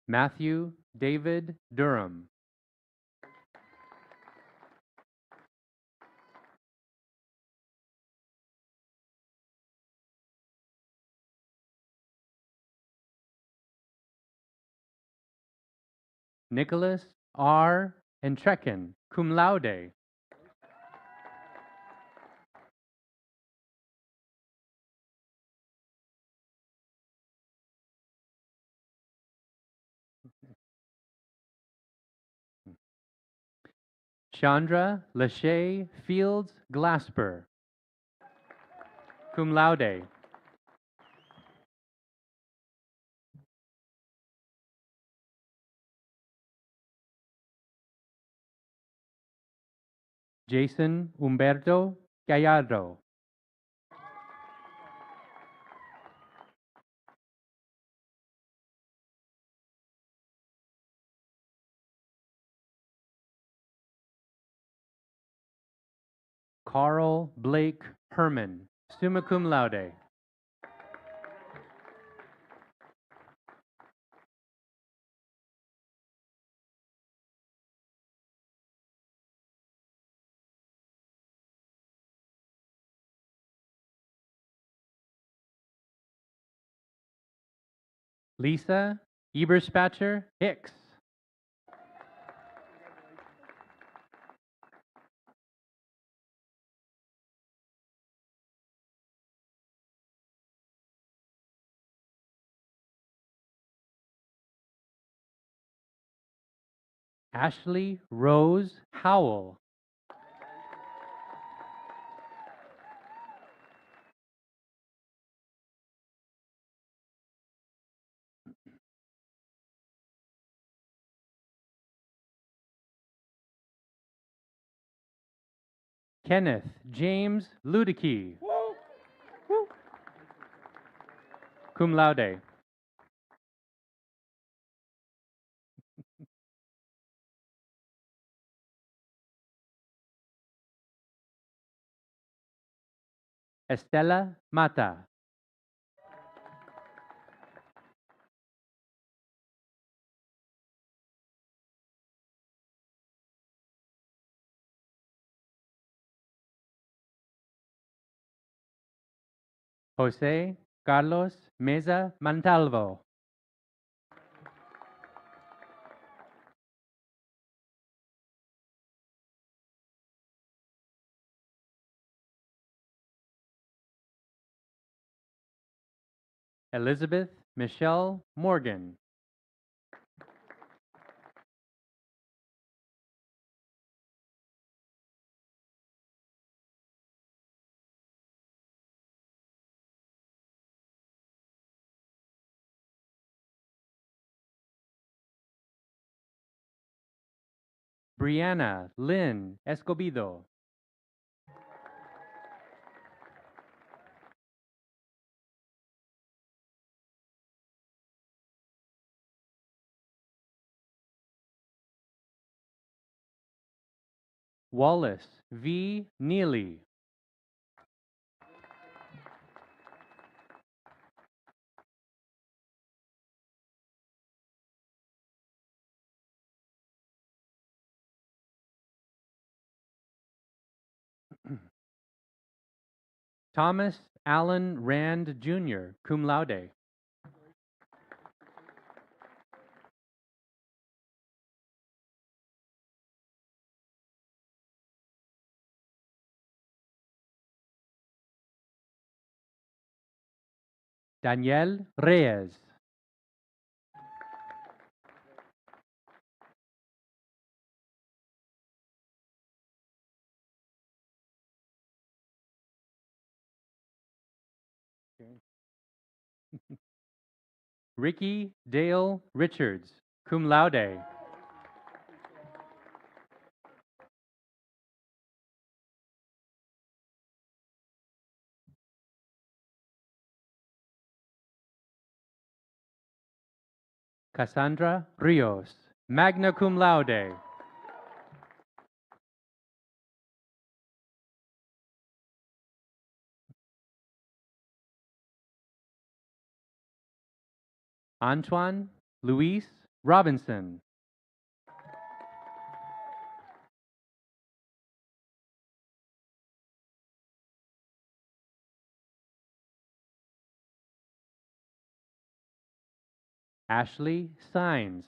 Matthew David Durham. Nicholas R. Entrekin, cum laude. Chandra Lachey Fields Glasper, cum laude. Jason Humberto Gallardo. Carl Blake Herman, summa cum laude. Lisa Eberspacher Hicks. Ashley Rose Howell. Kenneth James Ludicky, cum laude. Estela Mata. Jose Carlos Meza Montalvo. Elizabeth Michelle Morgan. Brianna Lynn Escobedo. Wallace V. Neely. Thomas Allen Rand Jr., cum laude. Daniel Reyes. Ricky Dale Richards, cum laude. Cassandra Rios, magna cum laude. Antoine Luis Robinson. Ashley Sines.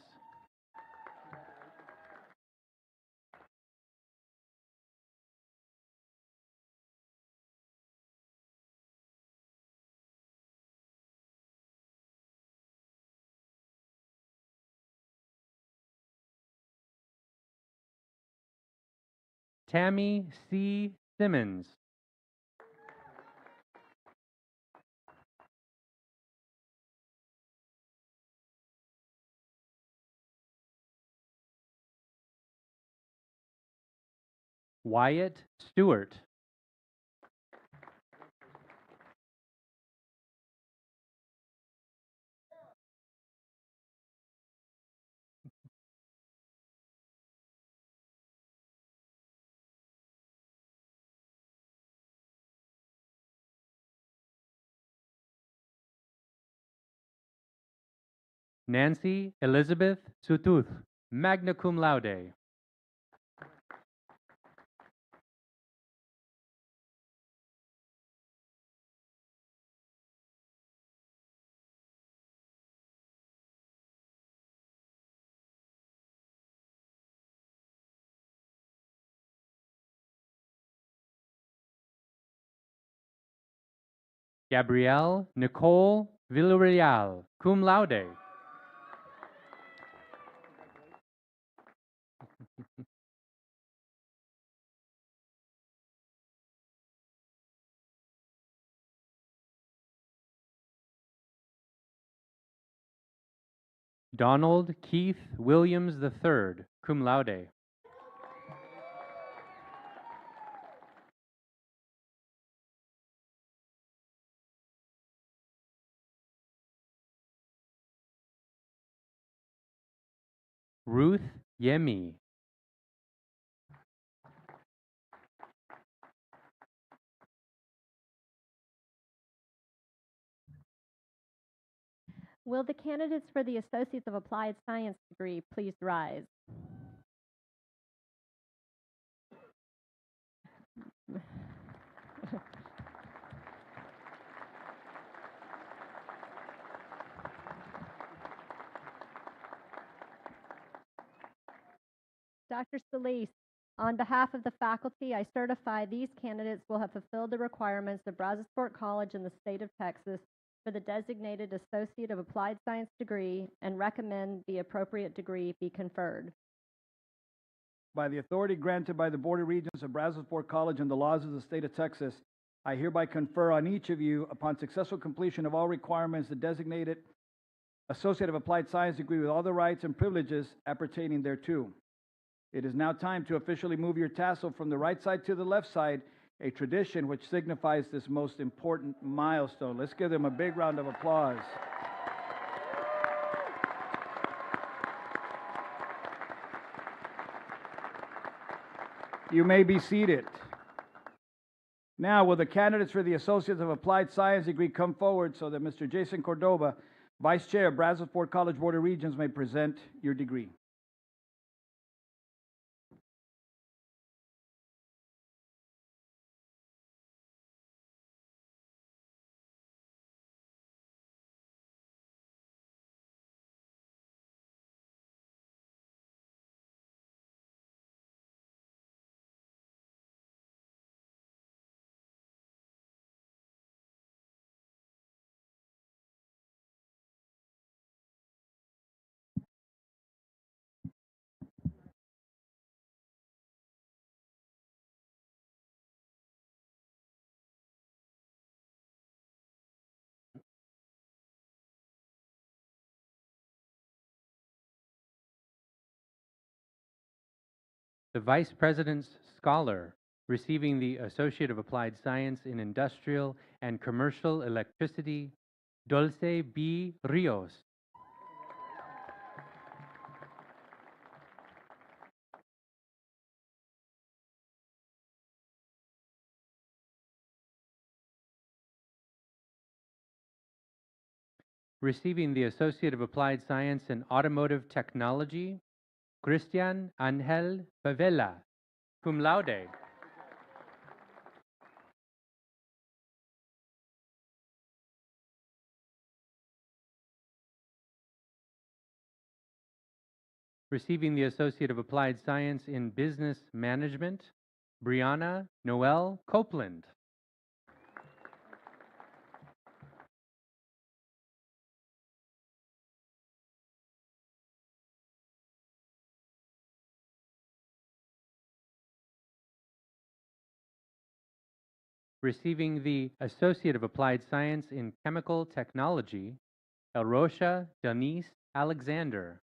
Tammy C. Simmons. Wyatt Stewart. Nancy Elizabeth Sututh, magna cum laude. Gabrielle Nicole Villarreal, cum laude. Donald Keith Williams III, cum laude. Ruth Yemi. Will the candidates for the Associates of Applied Science degree please rise? Dr. Solis, on behalf of the faculty, I certify these candidates will have fulfilled the requirements of Brazosport College in the state of Texas for the designated Associate of Applied Science degree and recommend the appropriate degree be conferred. By the authority granted by the Board of Regents of Brazosport College and the laws of the state of Texas, I hereby confer on each of you, upon successful completion of all requirements, the designated Associate of Applied Science degree with all the rights and privileges appertaining thereto. It is now time to officially move your tassel from the right side to the left side, a tradition which signifies this most important milestone. Let's give them a big round of applause. You may be seated. Now, will the candidates for the Associates of Applied Science degree come forward so that Mr. Jason Cordova, Vice Chair of Brazosport College Board of Regents, may present your degree? The Vice President's Scholar, receiving the Associate of Applied Science in Industrial and Commercial Electricity, Dulce B. Rios. Receiving the Associate of Applied Science in Automotive Technology, Christian Angel Favela, cum laude. Receiving the Associate of Applied Science in Business Management, Brianna Noel Copeland. Receiving the Associate of Applied Science in Chemical Technology, Elrosha Denise Alexander.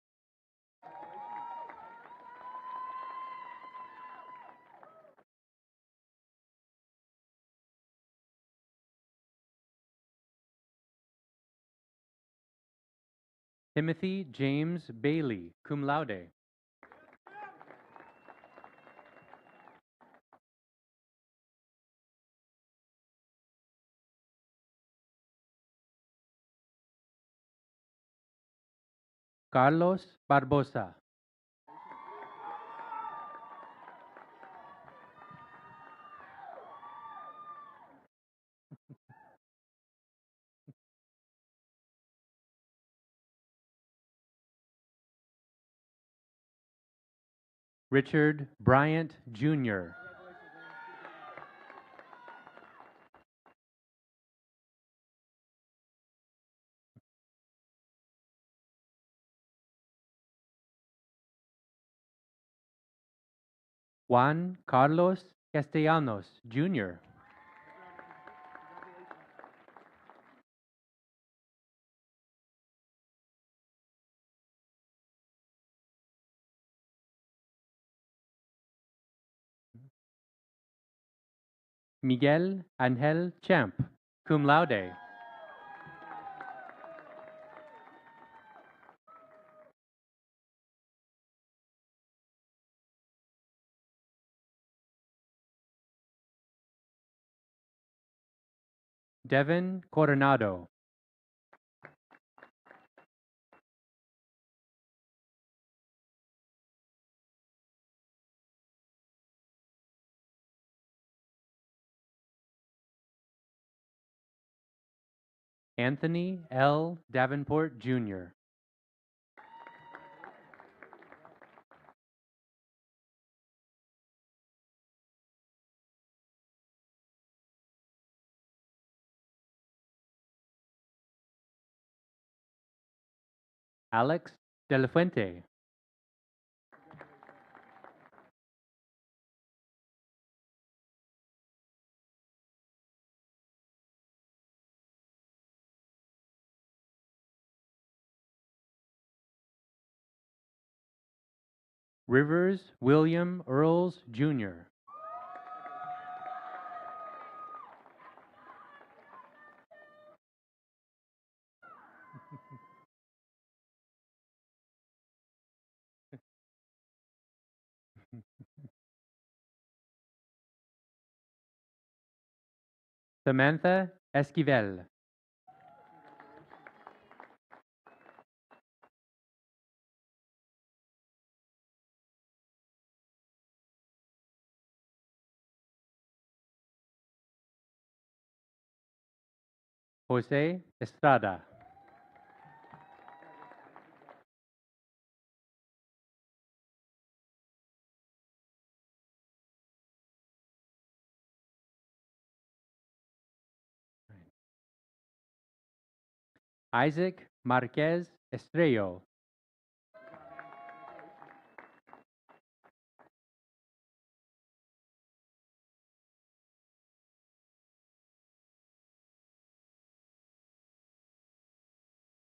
Timothy James Bailey, cum laude. Carlos Barbosa. Richard Bryant, Jr. Juan Carlos Castellanos, Jr. Miguel Angel Champ, cum laude. Devin Coronado. Anthony L. Davenport, Jr. Alex De La Fuente. Rivers William Earls, Jr. Samantha Esquivel. Jose Estrada. Isaac Marquez Estrello.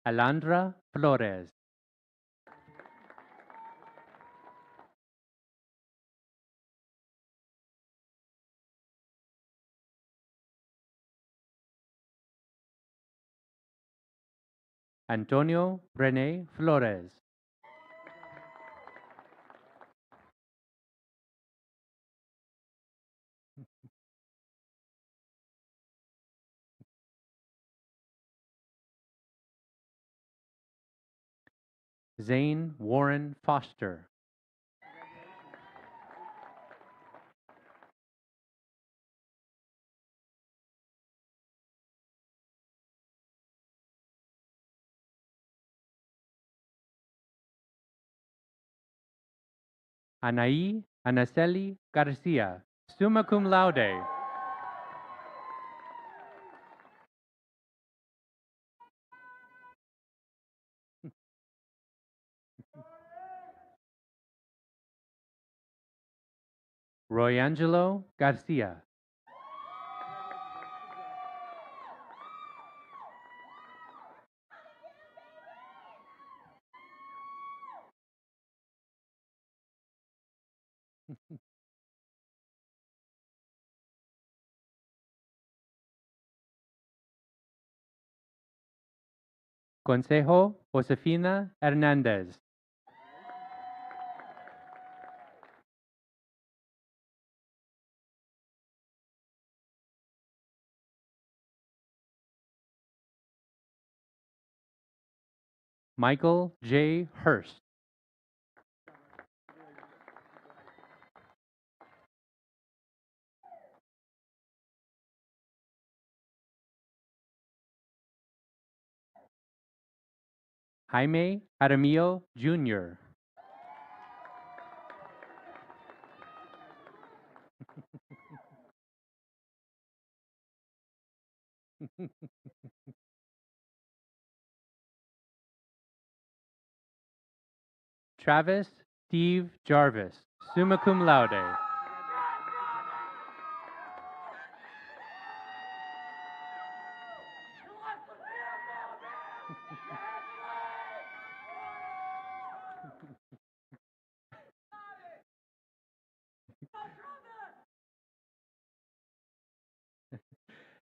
Alondra Flores. Antonio Rene Flores. Zane Warren Foster. Anaí Anaceli Garcia, summa cum laude. Royangelo Garcia. Consejo Josefina Hernandez. Michael J. Hurst. Jaime Jaramillo Jr. Travis Steve Jarvis, summa cum laude.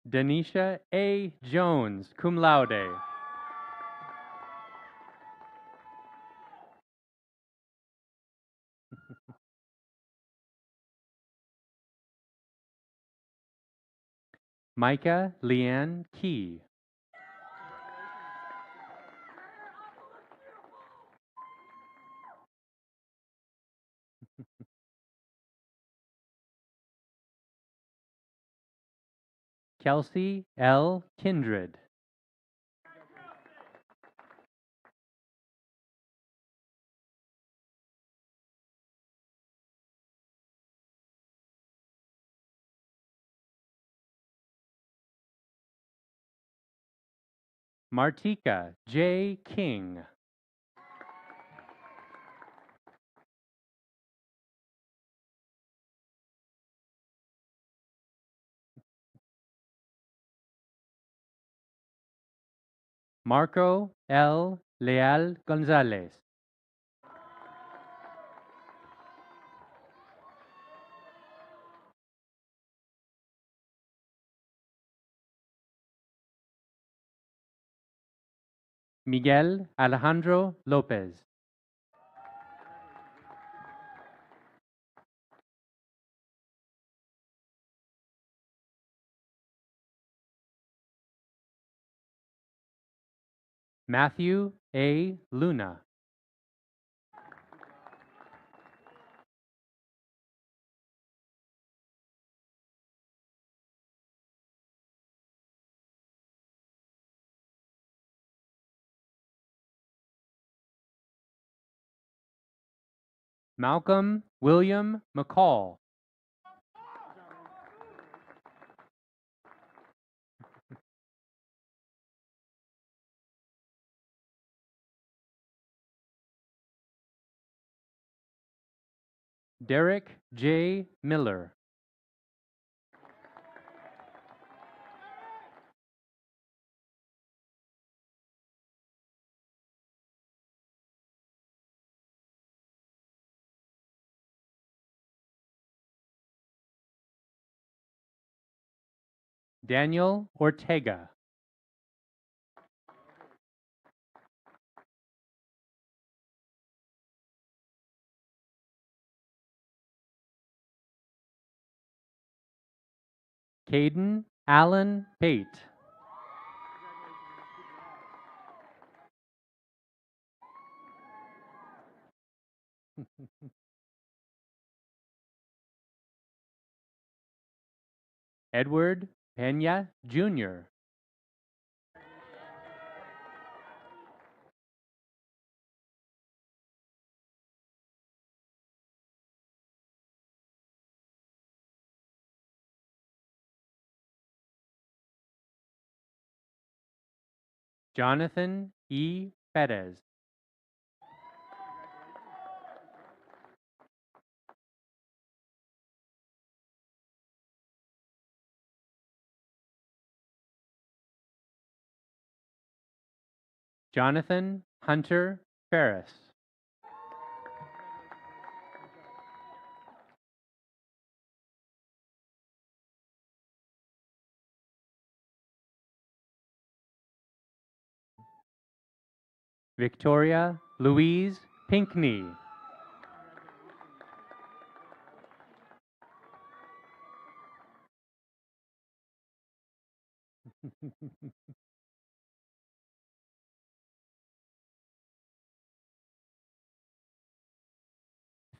Denisha A. Jones, cum laude. Micah Leanne Key. Kelsey L. Kindred. Martika J. King. Marco L. Leal Gonzalez. Miguel Alejandro Lopez. Matthew A. Luna. Malcolm William McCall. Derek J. Miller. Daniel Ortega. Caden Allen Pate. Edward Pena Jr. Jonathan E. Perez. Jonathan Hunter Ferris. Victoria Louise Pinkney.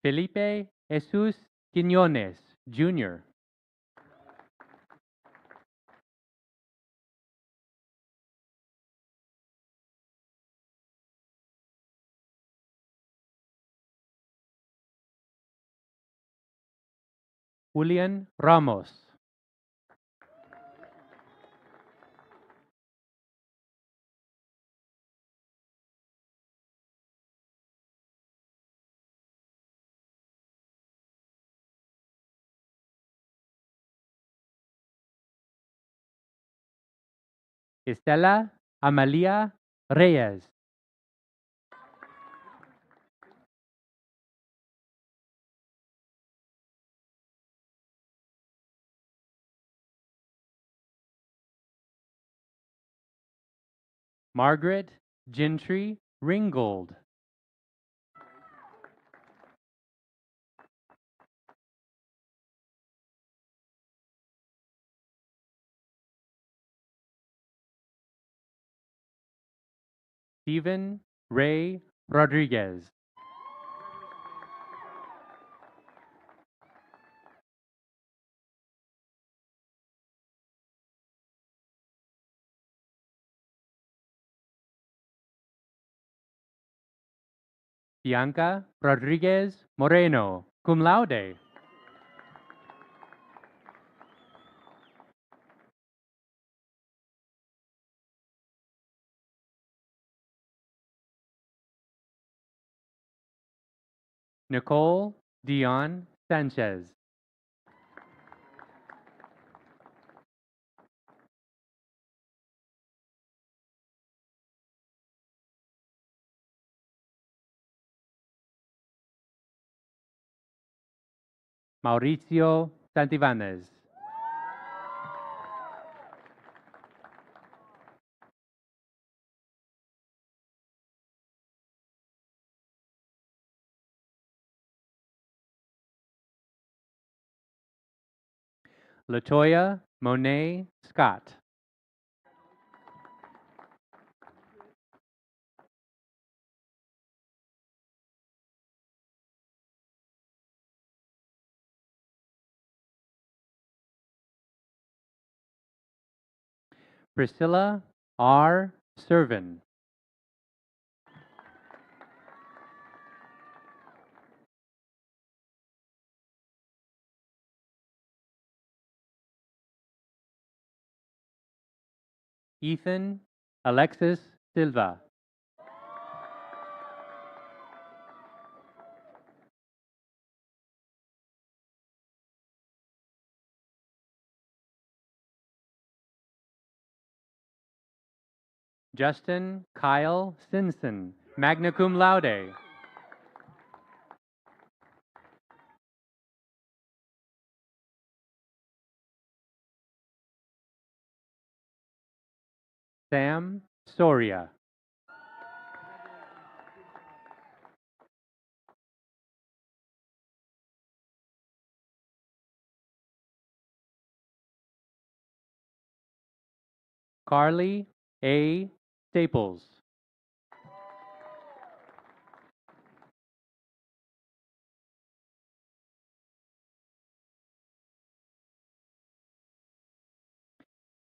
Felipe Jesus Quiñones, Jr. Julian Ramos. Estela Amalia Reyes. Margaret Gentry Ringgold. Stephen Ray Rodriguez. Bianca Rodriguez Moreno, cum laude. Nicole Dion Sanchez. Mauricio Santibanez. Latoya Monet Scott. Priscilla R. Servin. Ethan Alexis Silva. Justin Kyle Sinson, magna cum laude. Sam Soria. Carly A. Staples.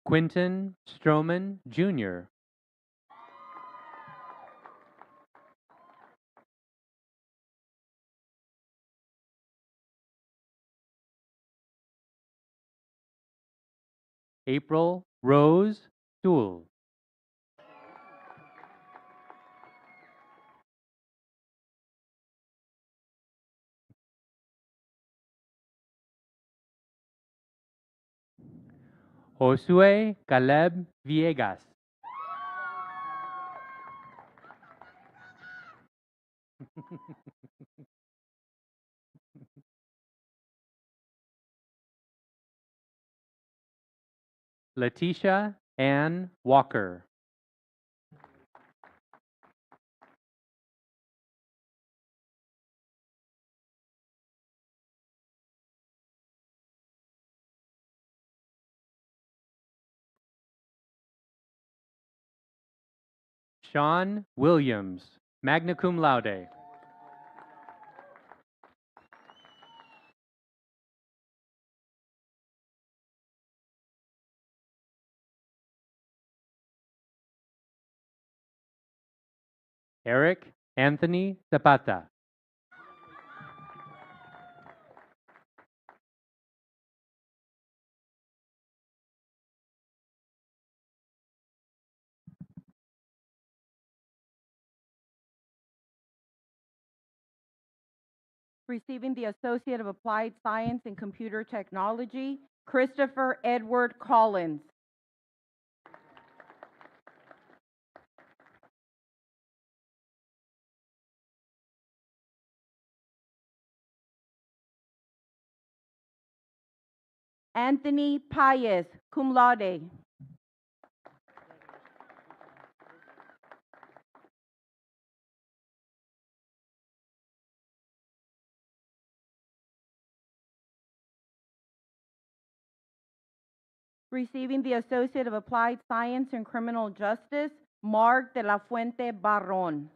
Quinton Stroman Jr. April Rose Stool. Josue Caleb Villegas. Letitia Ann Walker. Sean Williams, magna cum laude. Eric Anthony Zapata. Receiving the Associate of Applied Science in Computer Technology, Christopher Edward Collins. Anthony Paez, cum laude. Receiving the Associate of Applied Science in Criminal Justice, Mark de la Fuente Barron.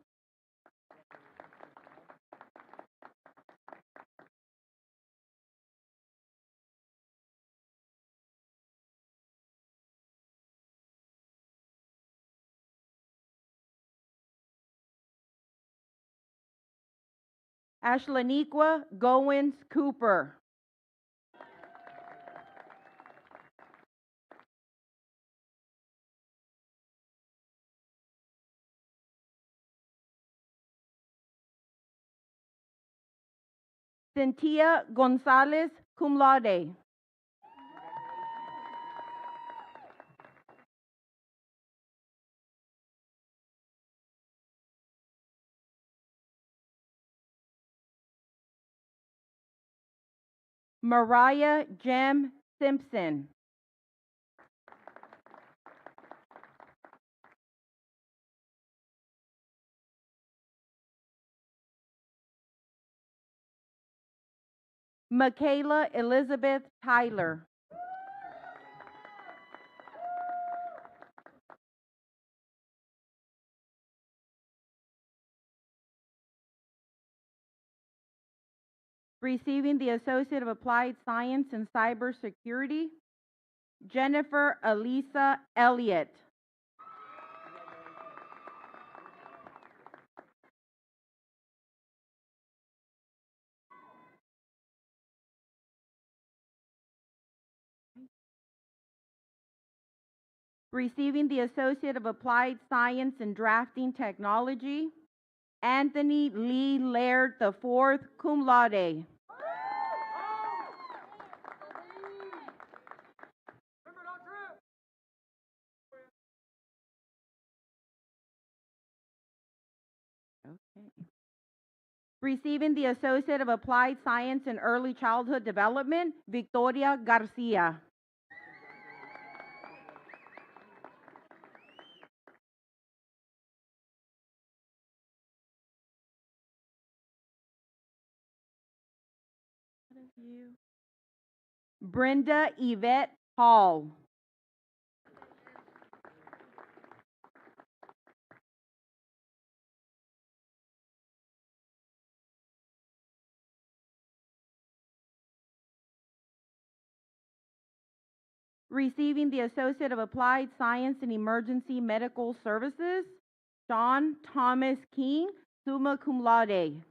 Ashlaniqua Goins Cooper. Cynthia Gonzalez, cum laude. Mariah Jem Simpson. Michaela Elizabeth Tyler. Receiving the Associate of Applied Science in Cybersecurity, Jennifer Elisa Elliott. Receiving the Associate of Applied Science in Drafting Technology, Anthony Lee Laird IV, cum laude. Okay. Receiving the Associate of Applied Science in Early Childhood Development, Victoria Garcia. Brenda Yvette Hall. Receiving the Associate of Applied Science in Emergency Medical Services, Sean Thomas King, summa cum laude.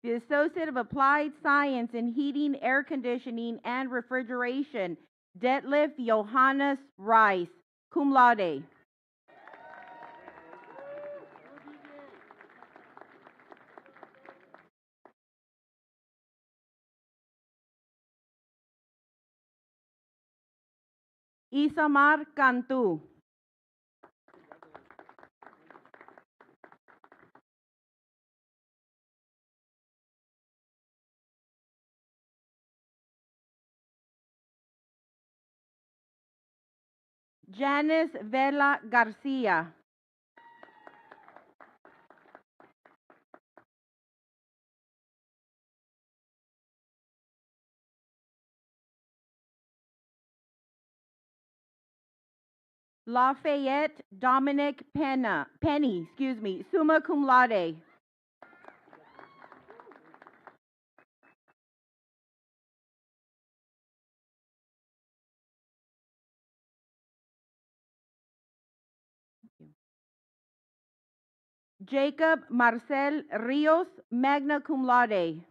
The Associate of Applied Science in Heating, Air Conditioning, and Refrigeration, Detlef Johannes Rice, cum laude. Isamar Cantu. Janice Vela Garcia. Lafayette Dominic Penny, summa cum laude. Jacob Marcel Rios, magna cum laude.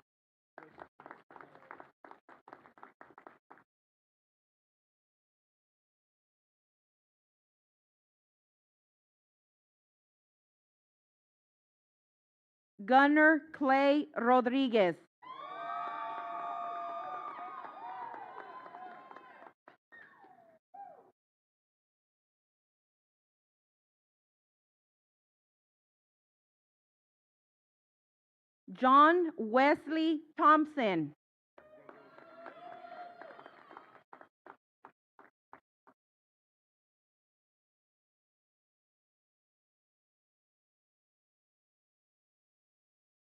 Gunnar Clay Rodriguez. John Wesley Thompson.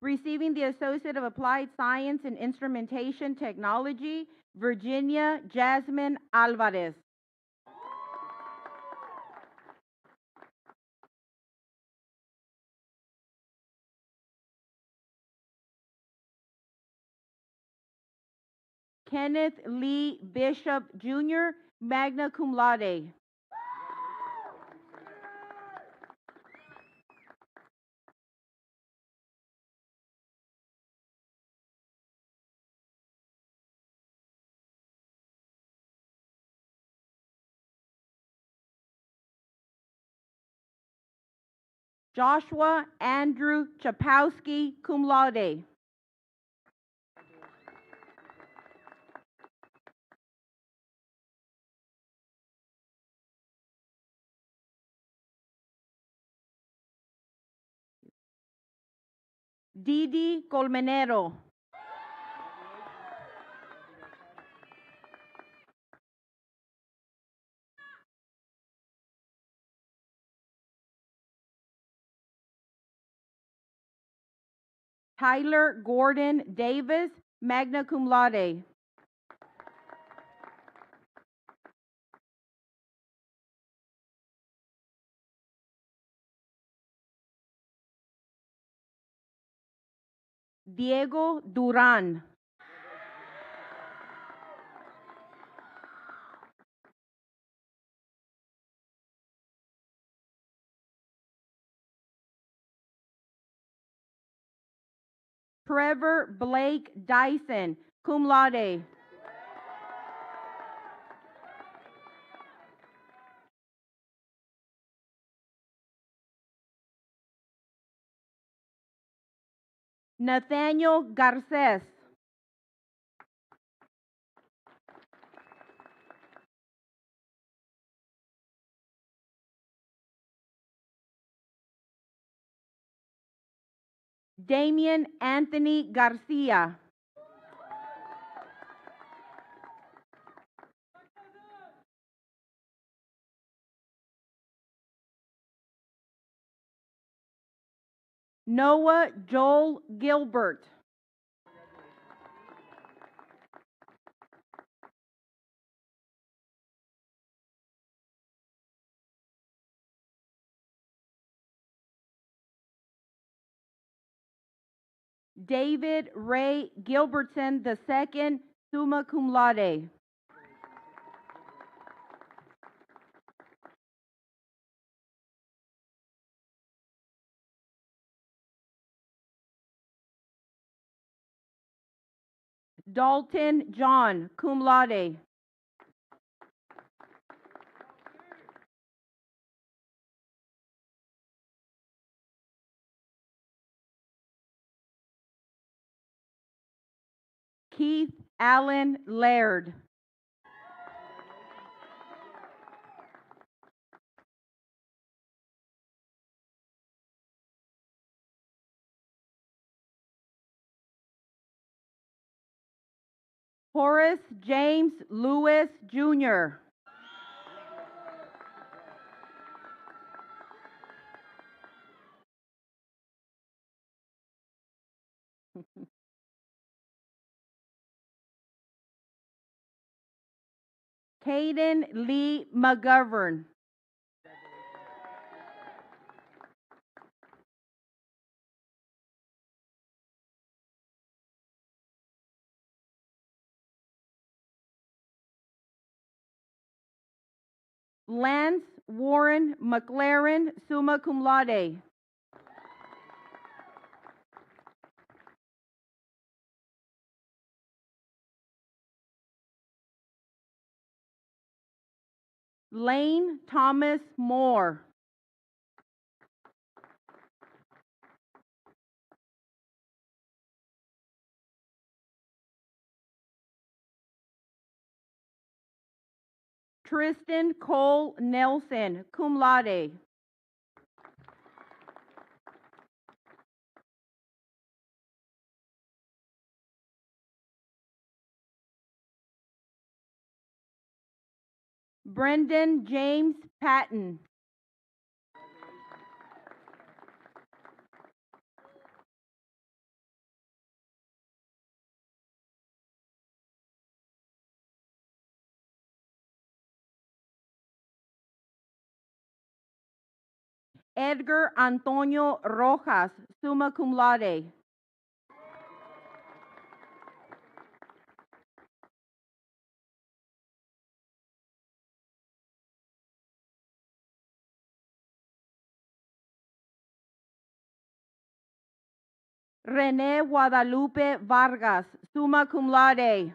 Receiving the Associate of Applied Science in Instrumentation Technology, Virginia Jasmine Alvarez. Kenneth Lee Bishop Jr., magna cum laude. Joshua Andrew Chapowski, cum laude. Didi Colmenero. Tyler Gordon Davis, magna cum laude. Diego Duran. Trevor Blake Dyson, cum laude. Nathaniel Garces. Damian Anthony Garcia. Noah Joel Gilbert. David Ray Gilbertson II, summa cum laude. Dalton John, cum laude. Keith Allen Laird. Horace James Lewis Jr. Caden Lee McGovern. Lance Warren McLaren, summa cum laude. Lane Thomas Moore. Tristan Cole Nelson, cum laude. Brendan James Patton. Edgar Antonio Rojas, summa cum laude. René Guadalupe Vargas, summa cum laude.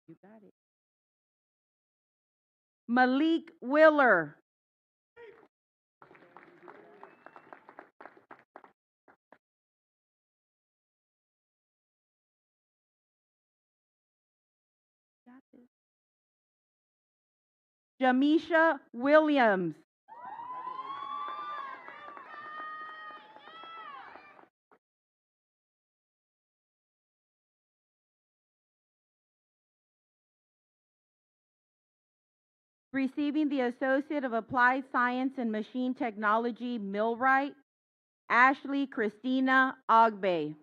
You got it. Malik Willer. Got this. Jamisha Williams. Receiving the Associate of Applied Science in Machine Technology, Millwright, Ashley Christina Ogbe.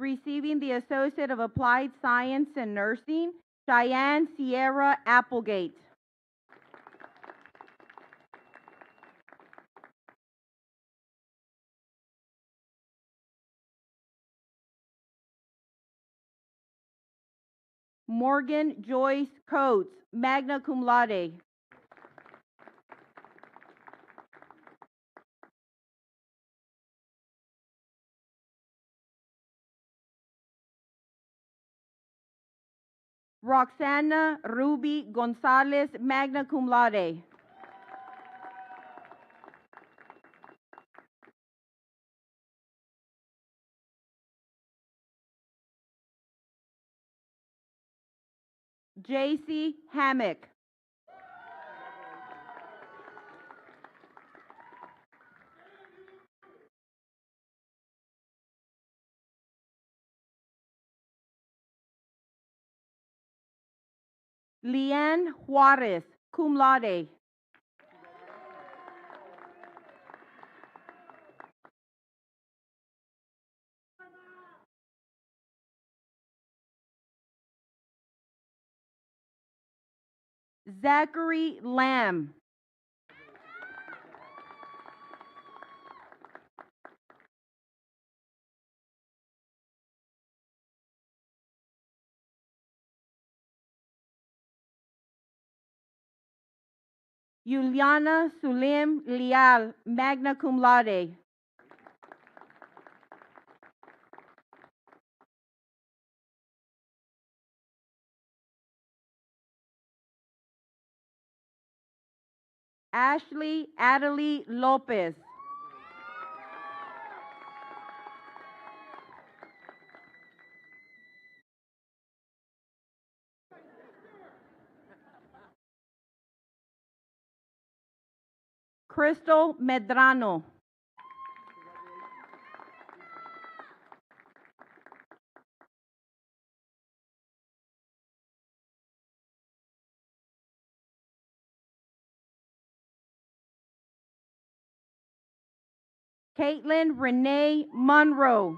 Receiving the Associate of Applied Science in Nursing, Cheyenne Sierra Applegate. Morgan Joyce Coates, magna cum laude. Roxana Ruby Gonzalez, magna cum laude. J.C. Hammock. Leanne Juarez, cum laude. Zachary Lamb. Juliana Sulim Leal, magna cum laude. Ashley Adelie Lopez. Crystal Medrano. Caitlin Renee Monroe.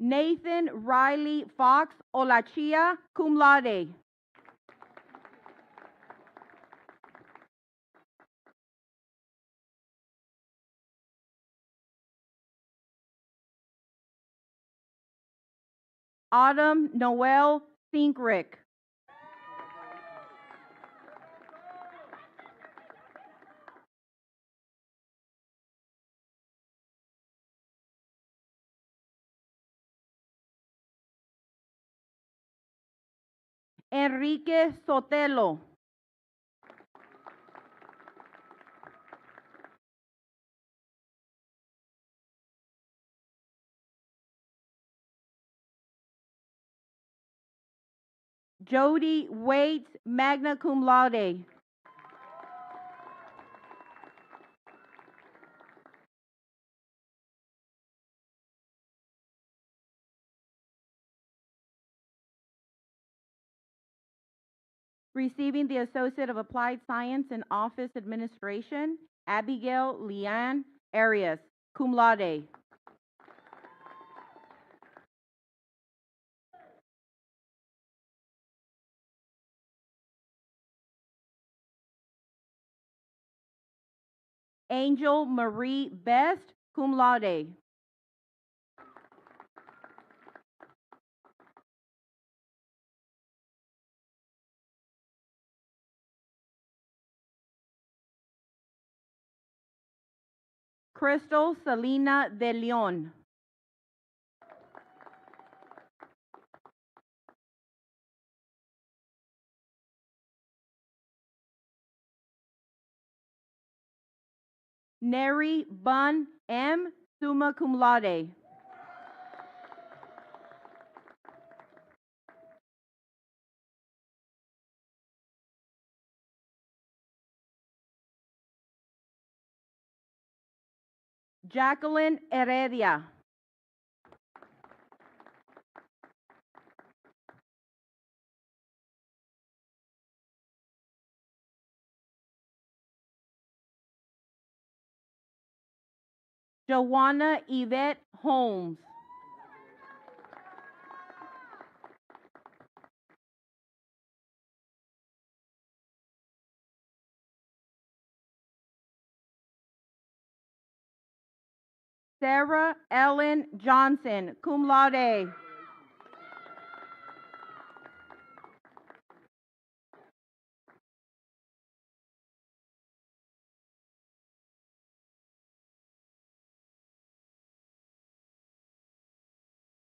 Nathan Riley Fox Olachia, cum laude. Autumn Noel Sinkrick. Enrique Sotelo. Jody Waits, magna cum laude. Receiving the Associate of Applied Science in Office Administration, Abigail Leanne Arias, cum laude. Angel Marie Best, cum laude. Crystal Selena de Leon. Neri Bun M, summa cum laude. Jacqueline Heredia. Joanna Yvette Holmes. Sarah Ellen Johnson, cum laude.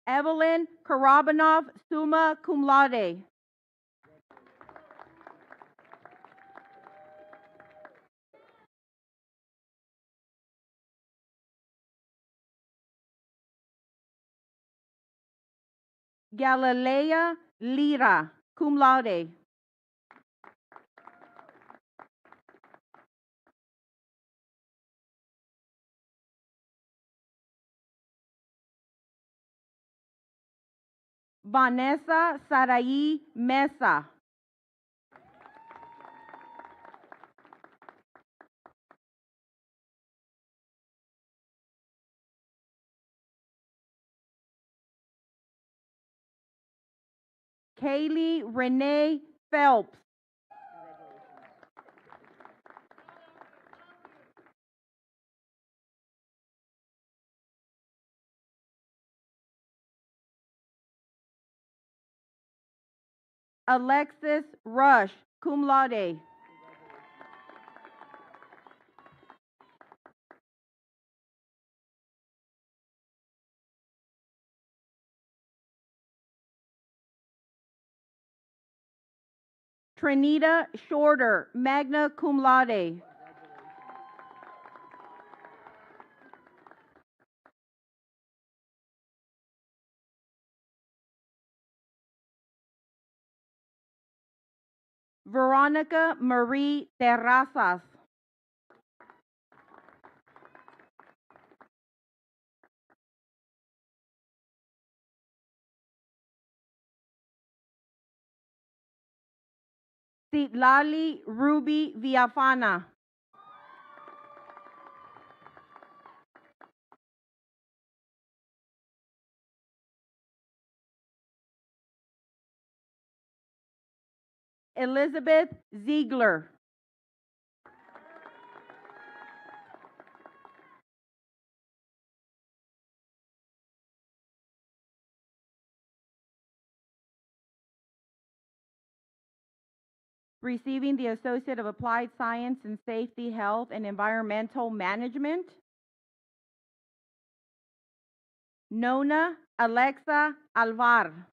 Evelyn Karabanov, summa cum laude. Galilea Lira, cum laude. Vanessa Sarai Mesa. Kaylee Renee Phelps. Alexis Rush, cum laude. Trinita Shorter, magna cum laude. Veronica Marie Terrazas. Citlali Ruby Villafana. Elizabeth Ziegler. Receiving the Associate of Applied Science in Safety, Health, and Environmental Management, Nona Alexa Alvar.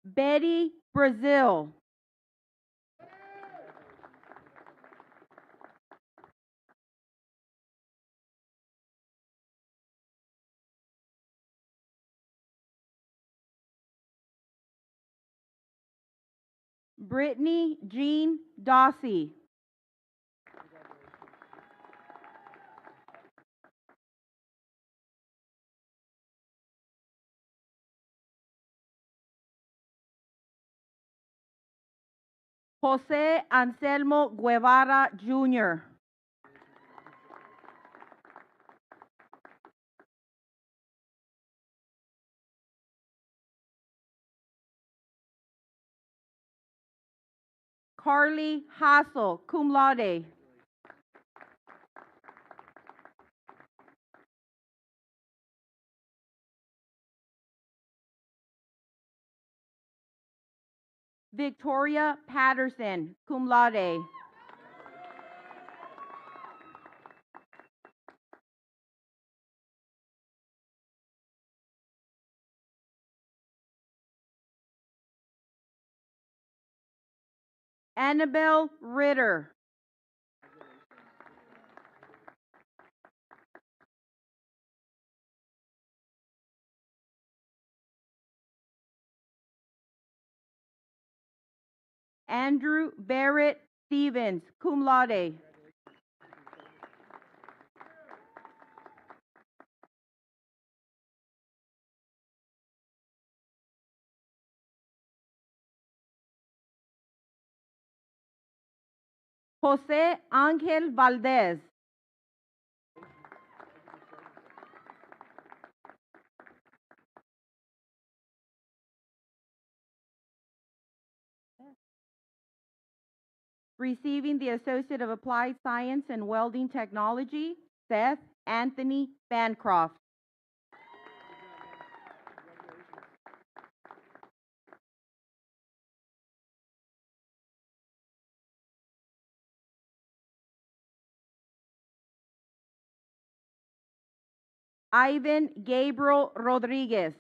Betty Brazil. Brittany Jean Dossie. Jose Anselmo Guevara Jr. Carly Hassel, cum laude. Victoria Patterson, cum laude. Annabelle Ritter. Andrew Barrett Stevens, cum laude. Jose Angel Valdez. Receiving the Associate of Applied Science in Welding Technology, Seth Anthony Bancroft. Ivan Gabriel Rodriguez.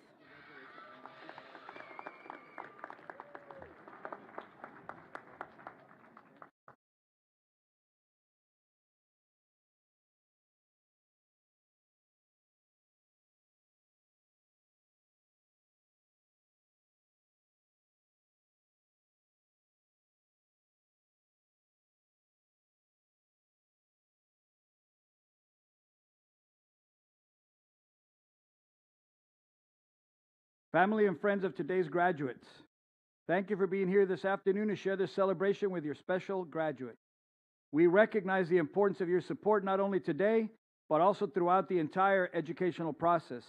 Family and friends of today's graduates, thank you for being here this afternoon to share this celebration with your special graduate. We recognize the importance of your support not only today, but also throughout the entire educational process.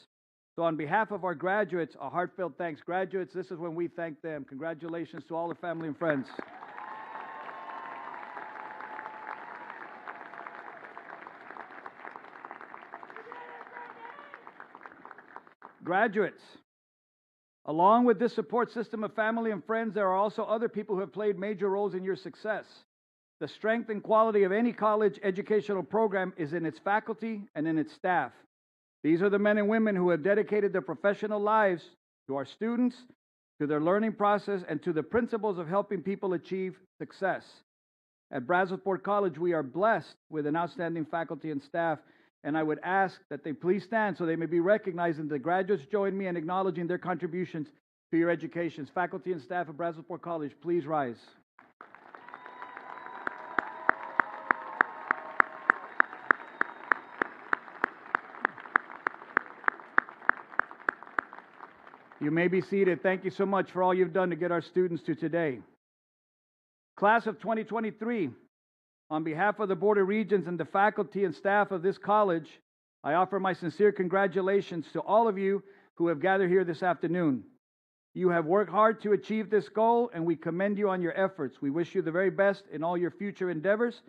So on behalf of our graduates, a heartfelt thanks. Graduates, this is when we thank them. Congratulations to all the family and friends. Graduates, along with this support system of family and friends, there are also other people who have played major roles in your success. The strength and quality of any college educational program is in its faculty and in its staff. These are the men and women who have dedicated their professional lives to our students, to their learning process, and to the principles of helping people achieve success. At Brazosport College, we are blessed with an outstanding faculty and staff, and I would ask that they please stand so they may be recognized, and the graduates join me in acknowledging their contributions to your educations. Faculty and staff of Brazosport College, please rise. You may be seated. Thank you so much for all you've done to get our students to today. Class of 2023, on behalf of the Board of Regents and the faculty and staff of this college, I offer my sincere congratulations to all of you who have gathered here this afternoon. You have worked hard to achieve this goal, and we commend you on your efforts. We wish you the very best in all your future endeavors,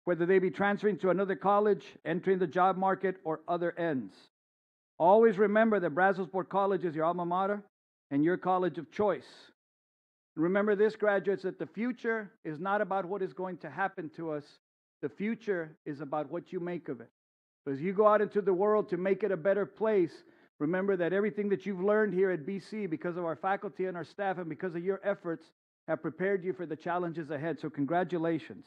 whether they be transferring to another college, entering the job market, or other ends. Always remember that Brazosport College is your alma mater and your college of choice. Remember this, graduates, that the future is not about what is going to happen to us. The future is about what you make of it. So as you go out into the world to make it a better place, remember that everything that you've learned here at BC, because of our faculty and our staff and because of your efforts, have prepared you for the challenges ahead. So congratulations.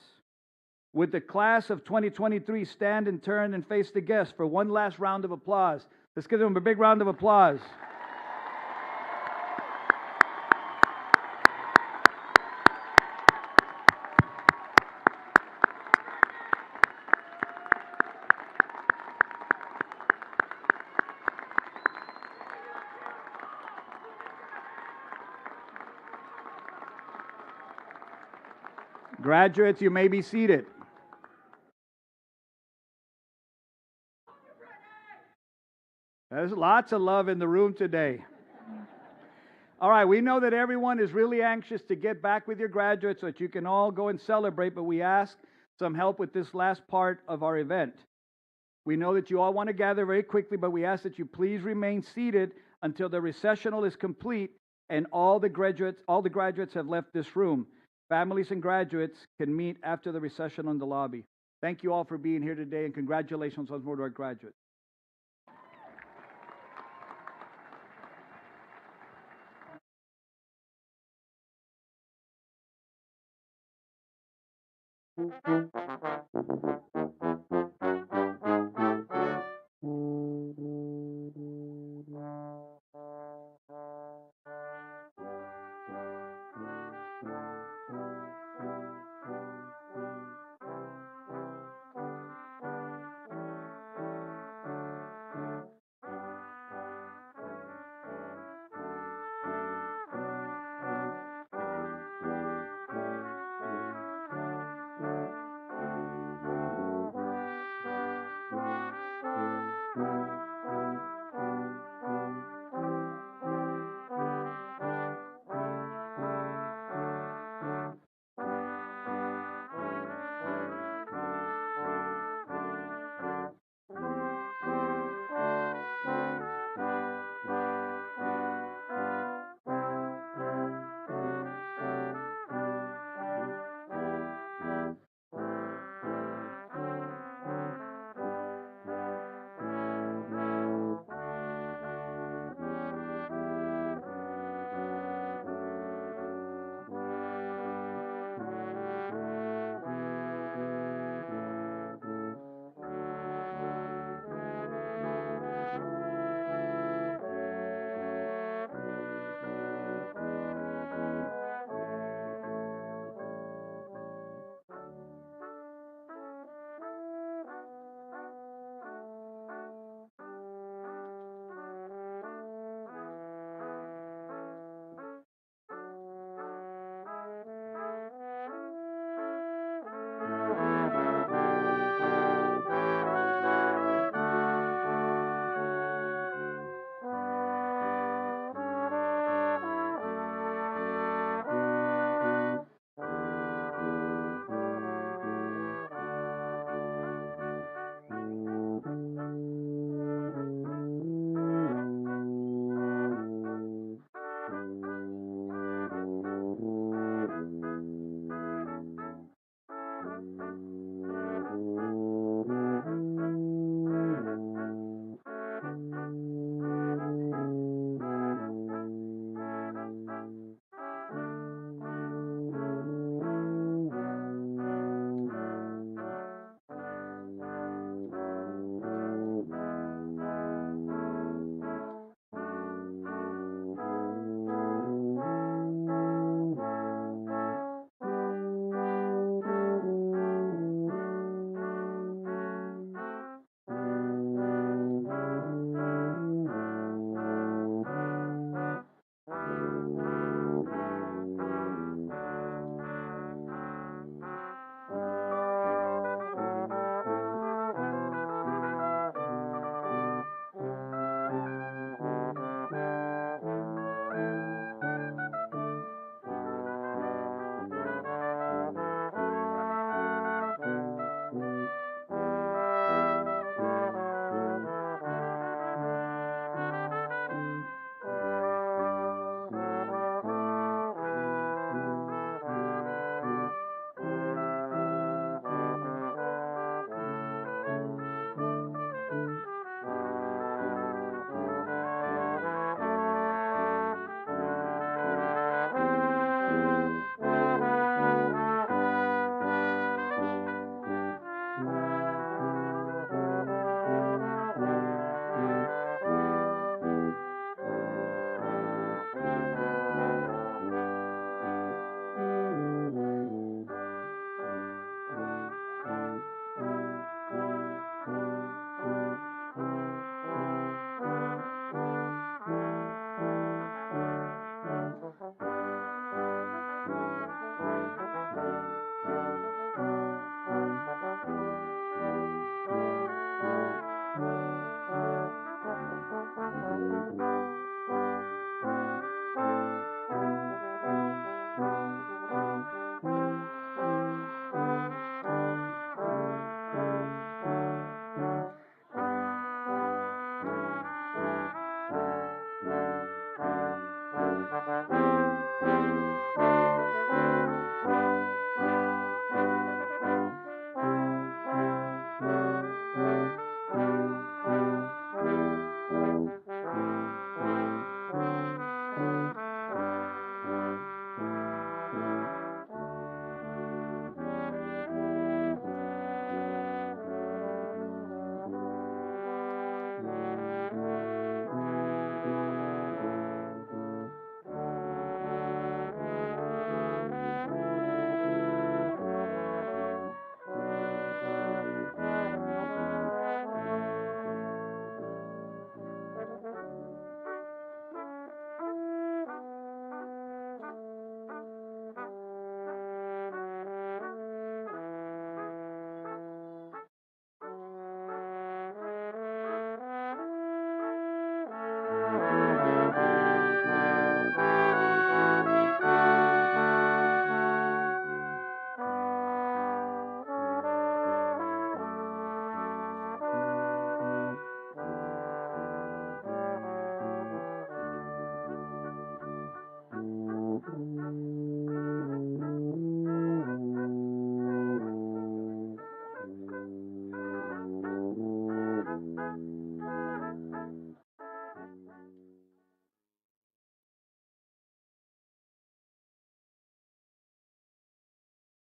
Would the class of 2023 stand and turn and face the guests for one last round of applause? Let's give them a big round of applause. Graduates, you may be seated. There's lots of love in the room today. All right, we know that everyone is really anxious to get back with your graduates so that you can all go and celebrate, but we ask some help with this last part of our event. We know that you all want to gather very quickly, but we ask that you please remain seated until the recessional is complete and all the graduates have left this room. Families and graduates can meet after the recessional in the lobby. Thank you all for being here today, and congratulations once more to our graduates.